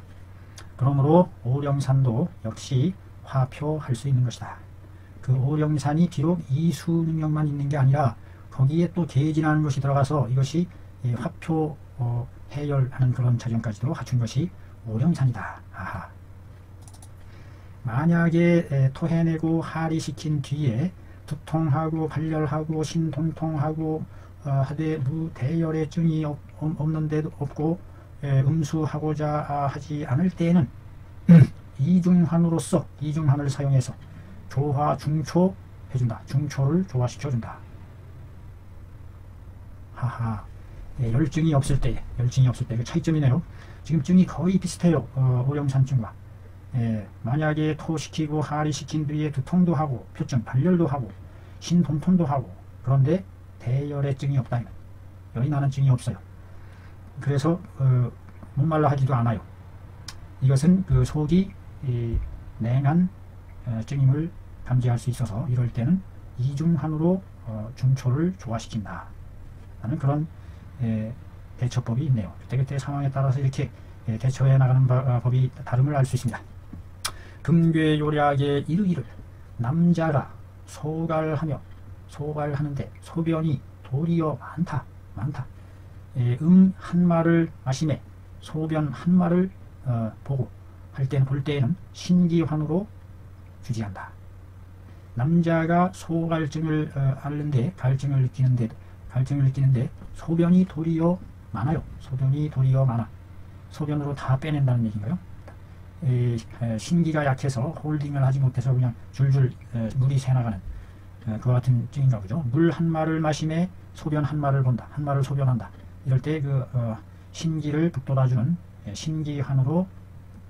그러므로 오령산도 역시 화표할 수 있는 것이다. 그 오령산이 비록 이수 능력만 있는 게 아니라 거기에 또 계지라는 것이 들어가서 이것이 화표 해열하는 그런 작용까지도 갖춘 것이 오령산이다. 아하. 만약에 토해내고 하리시킨 뒤에 두통하고 발열하고 신통통하고 하되 무대열의 증이 없는데도 없고 음수하고자 하지 않을 때에는 이중환을 사용해서 조화 중초 해준다. 중초를 조화시켜준다. 하하. 열증이 없을 때 그 차이점이네요. 지금 증이 거의 비슷해요. 오령산증과. 만약에 토시키고 하리시킨 뒤에 두통도 하고 표증 발열도 하고 신통통도 하고 그런데 대열의 증이 없다. 열이 나는 증이 없어요. 그래서 목말라 하지도 않아요. 이것은 그 속이 냉한 증임을 감지할 수 있어서 이럴 때는 이중환으로 중초를 조화시킨다 라는 그런 대처법이 있네요. 그때 상황에 따라서 이렇게 대처해 나가는 법이 다름을 알 수 있습니다. 금괴요략의 이르기를 남자가 소갈하는데 소변이 도리어 많다. 한 말을 마심에 소변 한 말을 볼 때에는 신기환으로 주지한다. 남자가 소갈증을 앓는데 갈증을 느끼는데 소변이 도리어 많아요. 소변으로 다 빼낸다는 얘기인가요? 신기가 약해서 홀딩을 하지 못해서 그냥 줄줄 물이 새나가는 그와 같은 증인가 보죠. 물 한 마를 마심에 소변 한 마를 본다. 한 마를 소변한다. 이럴 때 그 신기를 북돋아주는 신기환으로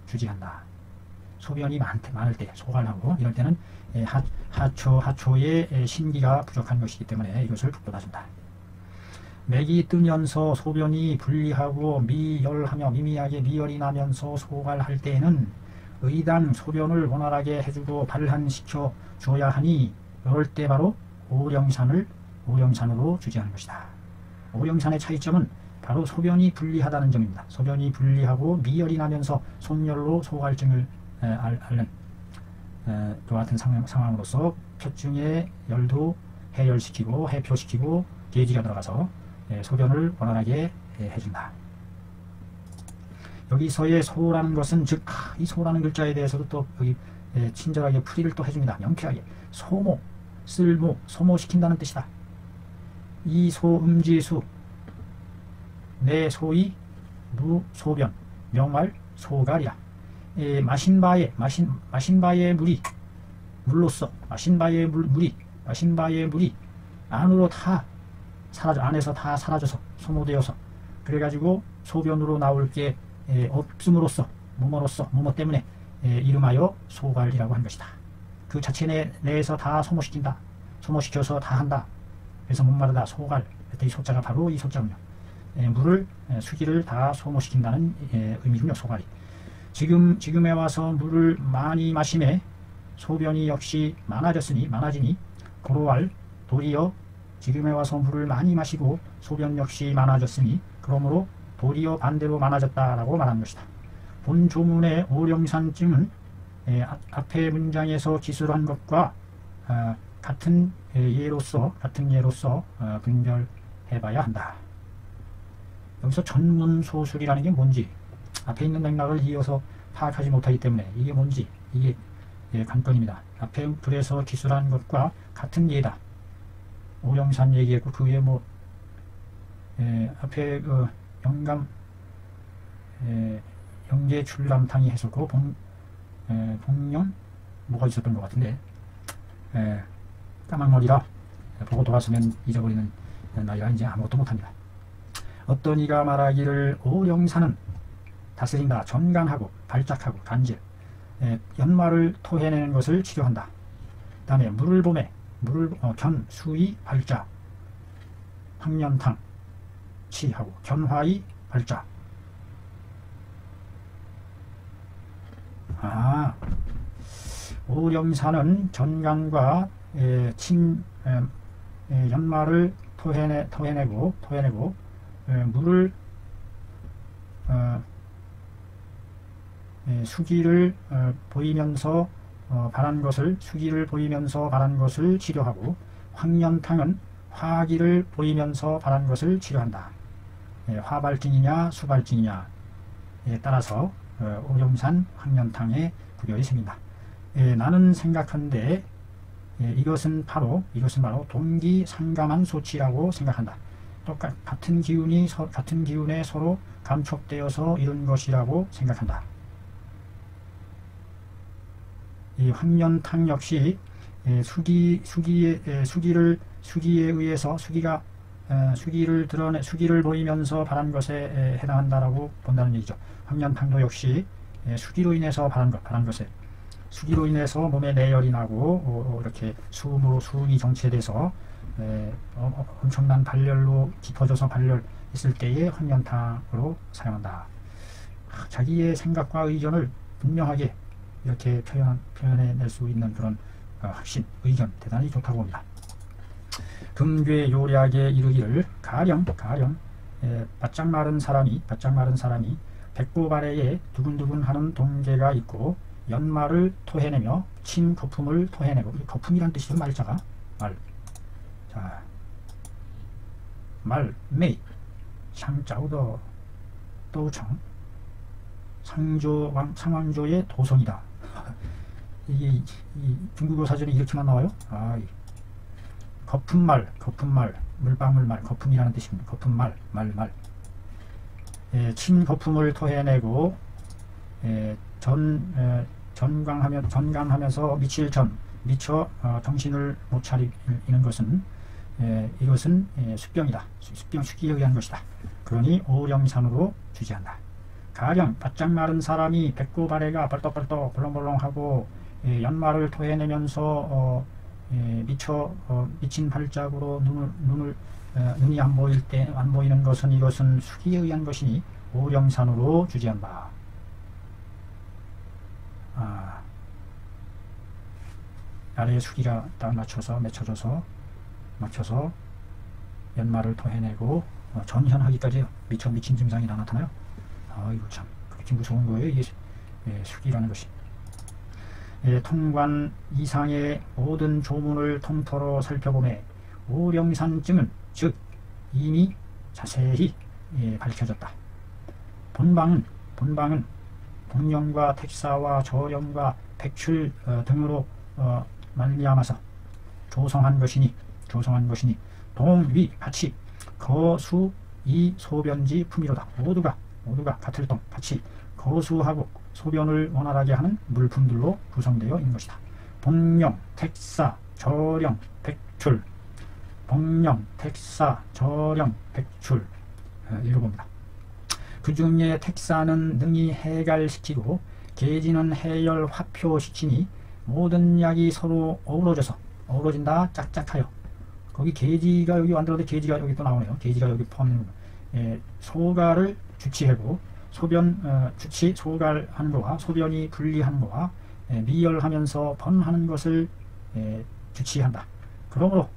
주지한다. 소변이 많을 때 소갈하고 이럴 때는 하초의 신기가 부족한 것이기 때문에 이것을 북돋아준다. 맥이 뜨면서 소변이 분리하고 미열하며 미미하게 미열이 나면서 소갈할 때에는 의당 소변을 원활하게 해주고 발한시켜 줘야 하니 이럴 때 바로 오령산으로 주지하는 것이다. 오령산의 차이점은 바로 소변이 분리하다는 점입니다. 소변이 분리하고 미열이 나면서 손열로 소갈증을 앓는 그와 같은 상황으로서 표증의 열도 해열시키고 해표시키고 계지가 들어가서 소변을 원활하게 해준다. 여기서의 소라는 것은 즉 이 소라는 글자에 대해서도 또 여기 친절하게 풀이를 또 해줍니다. 명쾌하게 소모, 쓸모, 소모시킨다는 뜻이다. 이 소음지수 내 소이 무소변 명말 소갈이야. 마신 바의 물이 물로써 마신 바의 물이 안으로 다 안에서 다 사라져서 소모되어서 그래가지고 소변으로 나올 게 없음으로써 뭐뭐 때문에 이름하여 소갈이라고 한 것이다. 그 자체 내에서 다 소모시켜서 다 한다. 그래서 목마르다 소갈. 이 소자가 바로 이 소자군요. 수기를 다 소모시킨다는 의미군요. 소갈이. 지금에 와서 물을 많이 마심에 소변이 역시 많아지니 고로할 도리어 지금에 와서 물을 많이 마시고 소변 역시 많아졌으니 그러므로 도리어 반대로 많아졌다라고 말하는 것이다. 본 조문의 오령산증은 앞의 문장에서 기술한 것과 같은 예로서 분별해봐야 한다. 여기서 전문소술이라는 게 뭔지 앞에 있는 맥락을 이어서 파악하지 못하기 때문에 이게 뭔지 이게 관건입니다. 앞에 글에서 기술한 것과 같은 예다. 오령산 얘기했고 그 위에 앞에 영계 출람탕이 했었고 봉령 뭐가 있었던 것 같은데 까막머리라 보고 돌아서면 잊어버리는 나이라 이제 아무것도 못합니다. 어떤 이가 말하기를 오령산은 다스린다. 전강하고 발작하고 간질 연말을 토해내는 것을 치료한다. 그 다음에 물을 봄에 견, 수의, 발자, 황년탕 치하고 견화의 발자. 오령산은 전간과 연마를 토해내고 물을 수기를 보이면서 바란 것을 치료하고, 황년탕은 화기를 보이면서 바란 것을 치료한다. 화발증이냐 수발증이냐에 따라서 오령산 황년탕의 구별이 생긴다. 나는 생각한데 이것은 바로 동기상감한 소치라고 생각한다. 같은 기운에 서로 감촉되어서 이룬 것이라고 생각한다. 이 황년탕 역시 수기에 의해서 수기를 보이면서 바란 것에 해당한다라고 본다는 얘기죠. 황년탕도 역시 수기로 인해서 바란 것에, 수기로 인해서 몸에 내열이 나고 이렇게 수음이 정체돼서 엄청난 발열로 깊어져서 발열 있을 때에 황년탕으로 사용한다. 자기의 생각과 의견을 분명하게 이렇게 표현해낼 수 있는 그런 확신, 의견 대단히 좋다고 봅니다. 금괴 요략에 이르기를 가령 바짝 마른 사람이 배꼽 아래에 두근두근하는 동계가 있고 연말을 토해내며 친 거품을 토해내고, 거품이란 뜻이죠. 말자가 메이 상자우더 또청 상왕조의 도성이다. 이게 중국어 사전에 이렇게만 나와요. 거품말, 물방울말, 거품이라는 뜻입니다. 거품말, 말. 친 거품을 토해내고 전강하면서 미처 정신을 못 차리는 것은 이것은 수병이다. 수기에 의한 것이다. 그러니 오령산으로 주지한다. 가령 바짝 마른 사람이 배꼽 아래가 벌떡벌떡 벌렁벌렁하고 연말을 토해내면서 미친 발작으로 눈이 안 보이는 것은 이것은 수기에 의한 것이니 오령산으로 주지한다. 아래에 수기가 딱 맺혀져서 연말을 토해내고 전현하기까지 미친 증상이 나타나요. 이거 참 그렇게 무서운 거예요. 이게 수기라는 것이. 통관 이상의 모든 조문을 통틀어 살펴보매 오령산증은 즉 이미 자세히 밝혀졌다. 본방은 복령과 택사와 저령과 백출 등으로 말미암아서 조성한 것이니 동위 같이 거수 이 소변지 품이로다. 모두가 같을 동 같이 거수하고 소변을 원활하게 하는 물품들로 구성되어 있는 것이다. 복령, 택사, 저령, 백출. 복령, 택사, 저령, 백출. 읽어봅니다. 그 중에 택사는 능히 해갈시키고 계지는 해열 화표시키니 모든 약이 서로 어우러진다 짝짝하여. 거기 계지가 여기 만들어도 계지가 여기 또 나오네요. 계지가 여기 포함되는 소가를 주치하고 소갈하는 것과 소변이 분리하는 것과 미열하면서 번하는 것을 주치한다. 그러므로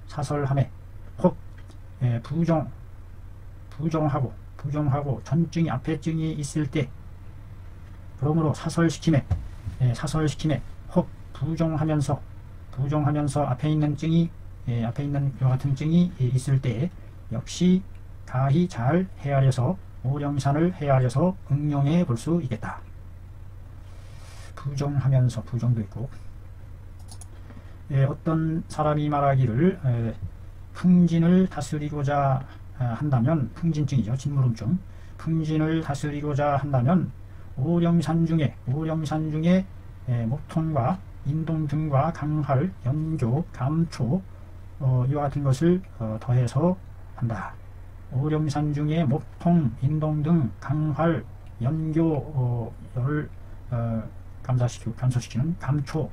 사설함에 혹 부정하고 전증이 앞에증이 있을 때, 그러므로 사설시킴에 혹 부정하면서 앞에 있는 이와 같은 증이 있을 때 역시 가히 잘 헤아려서 오령산을 헤아려서 응용해 볼 수 있겠다. 부정하면서, 부정도 있고, 어떤 사람이 말하기를 풍진을 다스리고자 한다면, 풍진증이죠. 진물음증. 풍진을 다스리고자 한다면 오령산 중에 목통과 인동 등과 강할, 연교, 감초 이와 같은 것을 더해서 한다. 오령산 중에 목통, 인동 등 강활, 연교를 감소시키는 감초,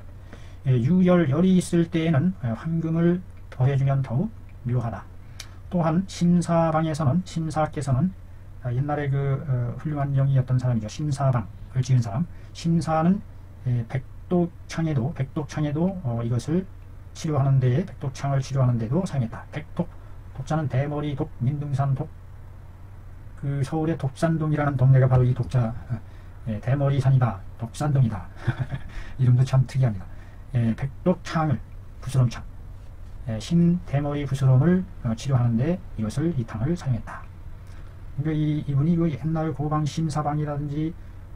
유열, 열이 있을 때에는 황금을 더해주면 더욱 묘하다. 또한 심사방에서는, 심사께서는 옛날에 그 훌륭한 영이었던 사람이죠. 심사방을 지은 사람. 심사는 백독창에도 이것을 치료하는 데에, 백독창을 치료하는 데도 사용했다. 백독, 독자는 대머리 독, 민둥산 독. 그 서울의 독산동이라는 동네가 바로 이 독자, 대머리산이다, 독산동이다. 이름도 참 특이합니다. 백독창을, 부스럼창, 신대머리 부스럼을 치료하는데 이것을, 이 탕을 사용했다. 그러니까 이분이 그 옛날 고방 심사방이라든지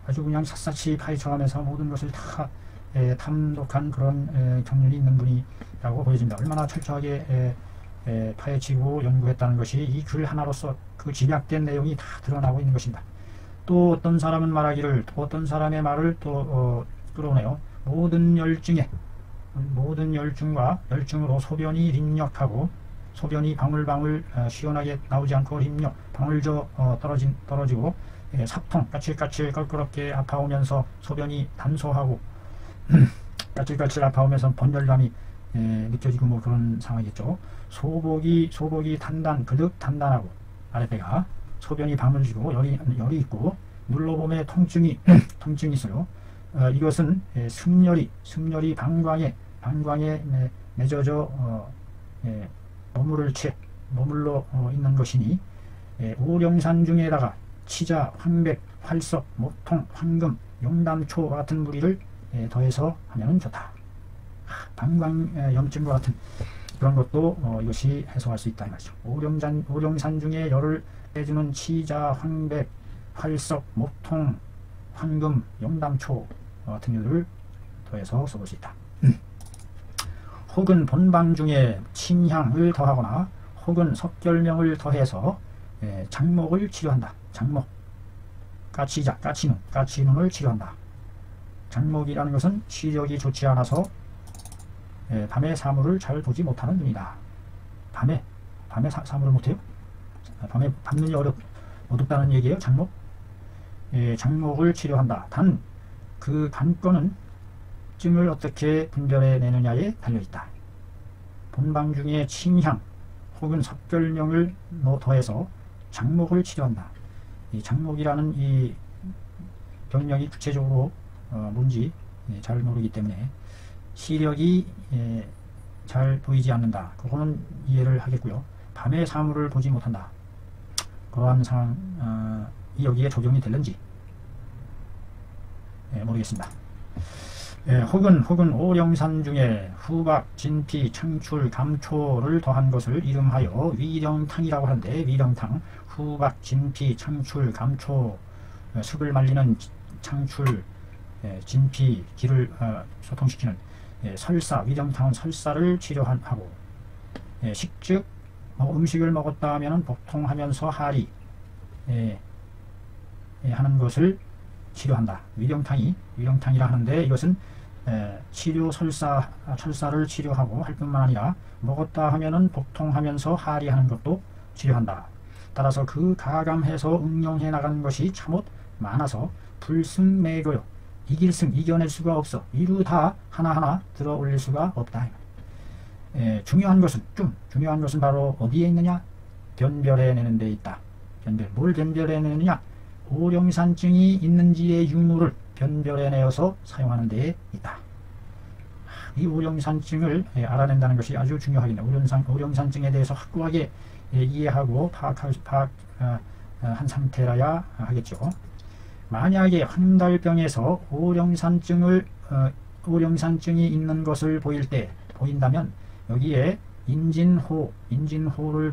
아주 그냥 샅샅이 파헤쳐가면서 모든 것을 다 탐독한 그런 경륜이 있는 분이라고 보여집니다. 얼마나 철저하게 파헤치고 연구했다는 것이 이 글 하나로서 그 집약된 내용이 다 드러나고 있는 것입니다. 또 어떤 사람은 말하기를, 또 어떤 사람의 말을 또 끌어오네요. 모든 열중과 열중으로 소변이 림력하고, 소변이 방울방울 시원하게 나오지 않고 림력, 방울져 떨어지고, 사통, 까칠까칠 껄끄럽게 아파오면서 소변이 단소하고 까칠까칠 아파오면서 번열감이 느껴지고 뭐 그런 상황이겠죠. 소복이 그득 단단하고, 아랫배가 소변이 방울지고 열이 있고, 눌러봄에 통증이 있어요. 이것은 승열이 방광에 맺어져 머물러 있는 것이니, 오령산 중에다가 치자, 황백, 활석, 목통, 황금, 용담초 같은 무리를 더해서 하면 좋다. 방광 염증과 같은 그런 것도 이것이 해소할 수 있다 이 말이죠. 오령산 중에 열을 빼주는 치자, 황백, 활석, 목통, 황금, 용담초 같은 류를 더해서 써볼 수 있다. 혹은 본방 중에 침향을 더하거나 혹은 석결명을 더해서 장목을 치료한다. 장목, 까치자, 까치눈을 치료한다. 장목이라는 것은 시력이 좋지 않아서 밤에 사물을 잘 보지 못하는 눈이다. 밤에 사물을 못해요? 밤에 밤눈이 어둡다는 얘기예요. 장목. 장목을 치료한다. 단 그 관건은 증을 어떻게 분별해내느냐에 달려있다. 본방 중에 침향 혹은 석결명을 더해서 장목을 치료한다. 이 장목이라는 이 병력이 구체적으로 뭔지 잘 모르기 때문에 시력이 잘 보이지 않는다. 그거는 이해를 하겠고요. 밤에 사물을 보지 못한다. 그러한 상황이 여기에 적용이 되는지 모르겠습니다. 혹은 오령산 중에 후박, 진피, 창출, 감초를 더한 것을 이름하여 위령탕이라고 하는데, 위령탕, 후박, 진피, 창출, 감초, 습을 말리는 창출, 진피, 기를 소통시키는 설사, 위령탕은 설사를 치료하고, 식즉 음식을 먹었다 하면 복통하면서 하리 하는 것을 치료한다. 위령탕이라 하는데, 이것은 치료 설사를 치료하고 할 뿐만 아니라 먹었다 하면은 복통하면서 하리하는 것도 치료한다. 따라서 그 가감해서 응용해 나가는 것이 참옷 많아서 불승매거요. 이겨낼 수가 없어. 이루 다 하나하나 들어 올릴 수가 없다. 중요한 것은 바로 어디에 있느냐? 변별해내는 데 있다. 뭘 변별해내느냐? 오령산증이 있는지의 유무를 변별해내어서 사용하는 데에 있다. 이 오령산증을 알아낸다는 것이 아주 중요하겠네. 오령산증에 대해서 확고하게 이해하고 파악한 상태라야 하겠죠. 만약에 황달병에서 오령산증이 있는 것을 보인다면 여기에 인진호를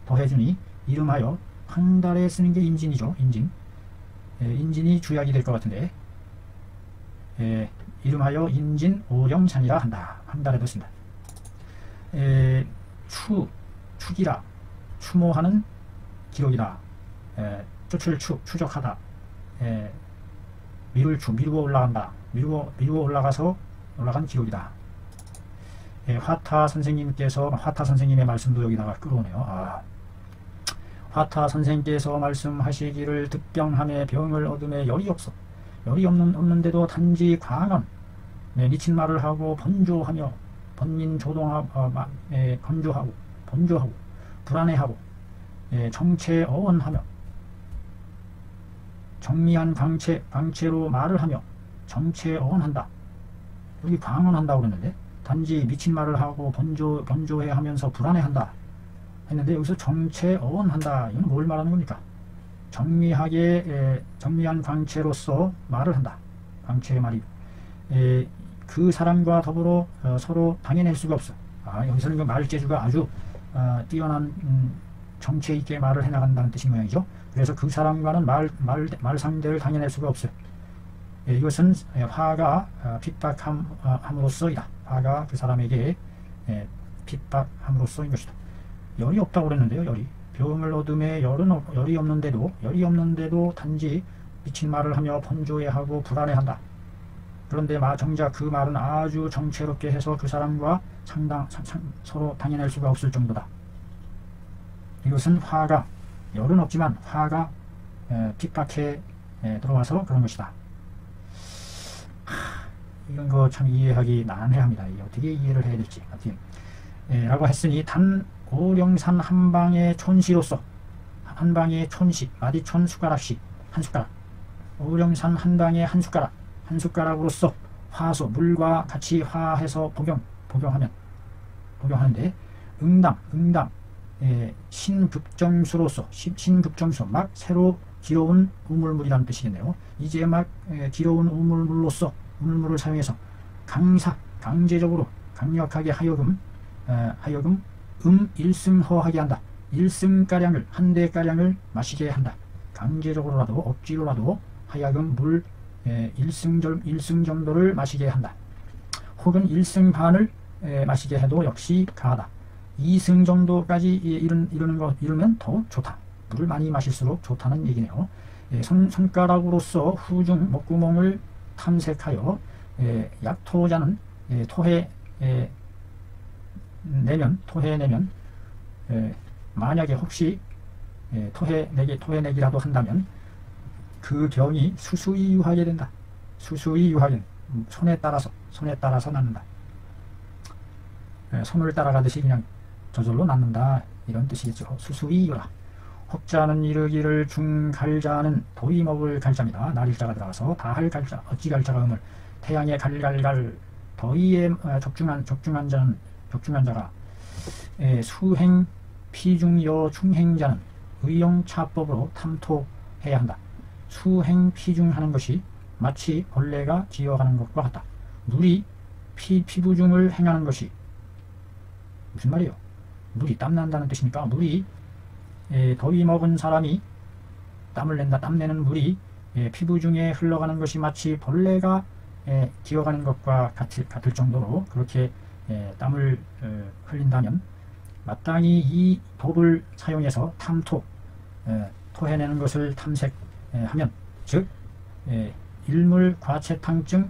더해주니 이름하여 황달에 쓰는 게 인진이죠. 인진이 주약이 될 것 같은데 이름하여 인진 오령산이라 한다. 황달에도 쓴다. 축이라 추모하는 기록이다. 추적하다. 미루어 올라간다. 미루어 올라간 기록이다. 화타 선생님의 말씀도 여기다가 끌어오네요. 화타 선생께서 말씀하시기를 득병함에 병을 얻음에 열이 없는데도 단지 광언 미친 말을 하고 번조하며 번조하고 불안해하고 정체어언하며 정미한 광채로 말을 하며 정체어언한다. 여기 광언한다고 그랬는데 단지 미친 말을 하고 번조해 하면서 불안해한다 했는데 여기서 정체어언한다. 이건 뭘 말하는 겁니까? 정미한 광채로서 말을 한다. 광채의 말이 그 사람과 더불어 서로 당해낼 수가 없어. 여기서는 그 말재주가 아주 뛰어난 정체 있게 말을 해나간다는 뜻인 모양이죠. 그래서 그 사람과는 말 상대를 당해낼 수가 없어요. 이것은 화가 핍박함으로써이다. 화가 그 사람에게 핍박함으로써인 것이다. 열이 없다고 그랬는데요. 열이. 병을 얻음에 열이 없는데도 단지 미친 말을 하며 번조해하고 불안해한다. 그런데 정작 그 말은 아주 정체롭게 해서 그 사람과 서로 당해낼 수가 없을 정도다. 이것은 화가, 열은 없지만 화가 핍박해 들어와서 그런 것이다. 이런 거 참 이해하기 난해합니다. 어떻게 이해를 해야 될지. 라고 했으니 단 오령산 한방의 촌시로서, 한방의 촌시, 마디촌 숟가락시, 한 숟가락, 오령산 한방의 한 숟가락으로서 화소, 물과 같이 화해서 복용하는데 응당, 신급정수로서, 신급정수, 막 새로 기러운 우물물이라는 뜻이겠네요. 이제 막 기러운 우물물로서 우물물을 사용해서 강제적으로 강력하게 하여금 일승허하게 한다. 일승가량을, 한 대가량을 마시게 한다. 강제적으로라도 억지로라도 하여금 물 일승 정도를 마시게 한다. 혹은 일승 반을 마시게 해도 역시 가하다. 2승 정도까지 이르면 더 좋다. 물을 많이 마실수록 좋다는 얘기네요. 손가락으로서 후중 목구멍을 탐색하여 약토자는 토해내면 만약에 혹시 토해내기라도 한다면 그 병이 수수히 유하게 된다. 수수히 유하게, 손에 따라서 낫는다. 손을 따라가듯이 그냥 저절로 낫는다, 이런 뜻이겠죠. 수수히 유라. 혹자는 이르기를 중갈자는 도이 먹을 갈자입니다. 날일자가 들어가서 다할 갈자, 어찌 갈자가 음을 태양의 갈갈갈, 더위에 적중한 자가 수행 피중여 중행자는 의용차법으로 탐토해야 한다. 수행 피중하는 것이 마치 벌레가 기어가는 것과 같다. 물이 피부중을 행하는 것이 무슨 말이에요? 물이 땀난다는 뜻이니까 물이 더위 먹은 사람이 땀을 낸다. 땀내는 물이 피부 중에 흘러가는 것이 마치 벌레가 기어가는 것과 같을 정도로 그렇게 땀을 흘린다면 마땅히 이 법을 사용해서 토해내는 것을 탐색하면 즉 일물 과체탕증에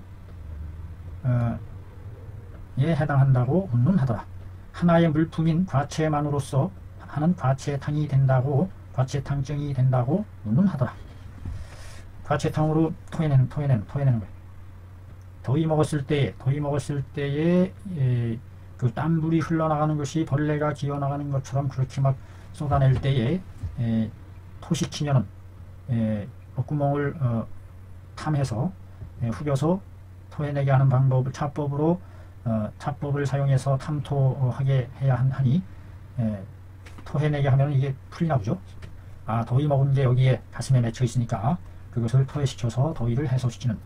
해당한다고 운론하더라. 하나의 물품인 과체만으로서 하는 과체탕이 된다고, 과체탕증이 된다고 운론하더라. 과체탕으로 토해내는 거예요. 더위 먹었을 때에 그 땀불이 흘러나가는 것이 벌레가 기어나가는 것처럼 그렇게 막 쏟아낼 때에 토시키면은 목구멍을 탐해서 후벼서 토해내게 하는 방법을 차법을 사용해서 탐토하게 해야 하니 토해내게 하면 이게 풀리나 보죠. 더위 먹은 게 여기에 가슴에 맺혀 있으니까 그것을 토해시켜서 더위를 해소시키는.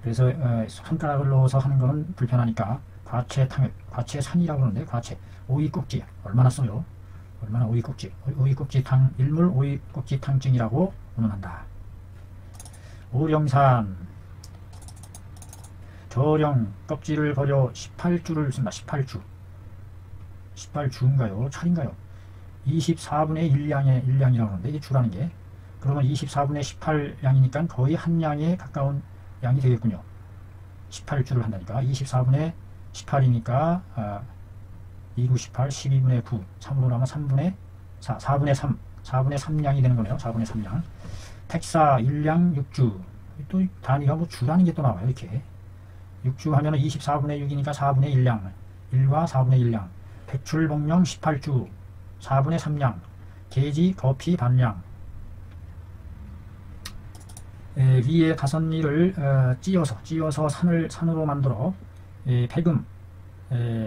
그래서 손가락을 넣어서 하는 거는 불편하니까 과체산이라고 하는데, 과체 오이꼭지 얼마나 써요? 얼마나 오이꼭지탕, 일물 오이꼭지탕증이라고 운운한다. 오령산 저령 껍질을 버려 18주를 쓴다. 18주인가요? 철인가요? 24분의 1량이라고 하는데 이게 주라는 게, 그러면 24분의 18량이니까 거의 한 량에 가까운 양이 되겠군요. 18주를 한다니까 24분의 18이니까 2구 18, 12분의 9, 3으로 나면 3분의 4, 4분의 3량이 되는 거네요. 4분의 3량. 택사 1량 6주. 또 단위가 뭐 주라는 게 또 나와요. 이렇게 6주 하면은 24분의 6이니까 4분의 1량. 1과 4분의 1량. 백출복령 18주. 4분의 3량. 계지 거피 반량. 위에 가선리를 찧어서 산으로 만들어 백음,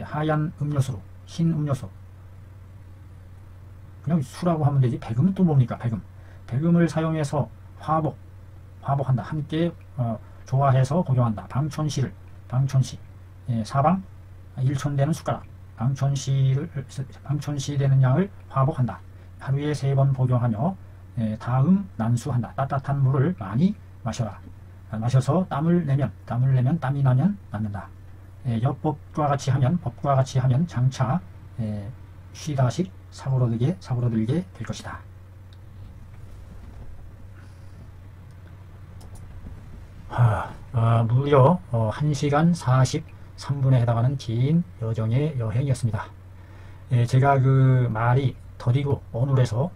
하얀 음료수, 흰 음료수. 그냥 수라고 하면 되지. 백음은 또 뭡니까? 백음을 사용해서 화복한다. 함께 조화해서 복용한다. 방촌시, 사방 1촌 되는 숟가락. 방촌시 되는 양을 화복한다. 하루에 3번 복용하며 다음 난수한다. 따뜻한 물을 많이 마셔라. 마셔서 땀을 내면 땀이 나면 낫는다. 법과 같이 하면 장차 쉬다시 사고로들게 될 것이다. 무려 1시간 43분에 해당하는 긴 여정의 여행이었습니다. 제가 그 말이 더디고 어눌해서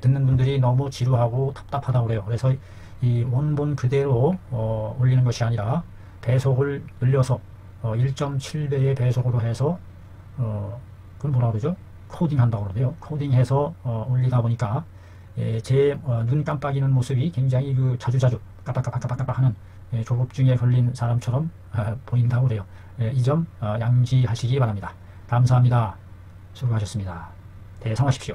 듣는 분들이 너무 지루하고 답답하다고 그래요. 그래서 이 원본 그대로 올리는 것이 아니라 배속을 늘려서 1.7배의 배속으로 해서 그건 뭐라 그러죠? 코딩한다고 그러대요. 코딩해서 올리다 보니까 제 눈 깜빡이는 모습이 굉장히 그 자주자주 깜빡깜빡 하는 조급증에 걸린 사람처럼 보인다고 그래요. 이 점 양지하시기 바랍니다. 감사합니다. 수고하셨습니다. 대성하십시오.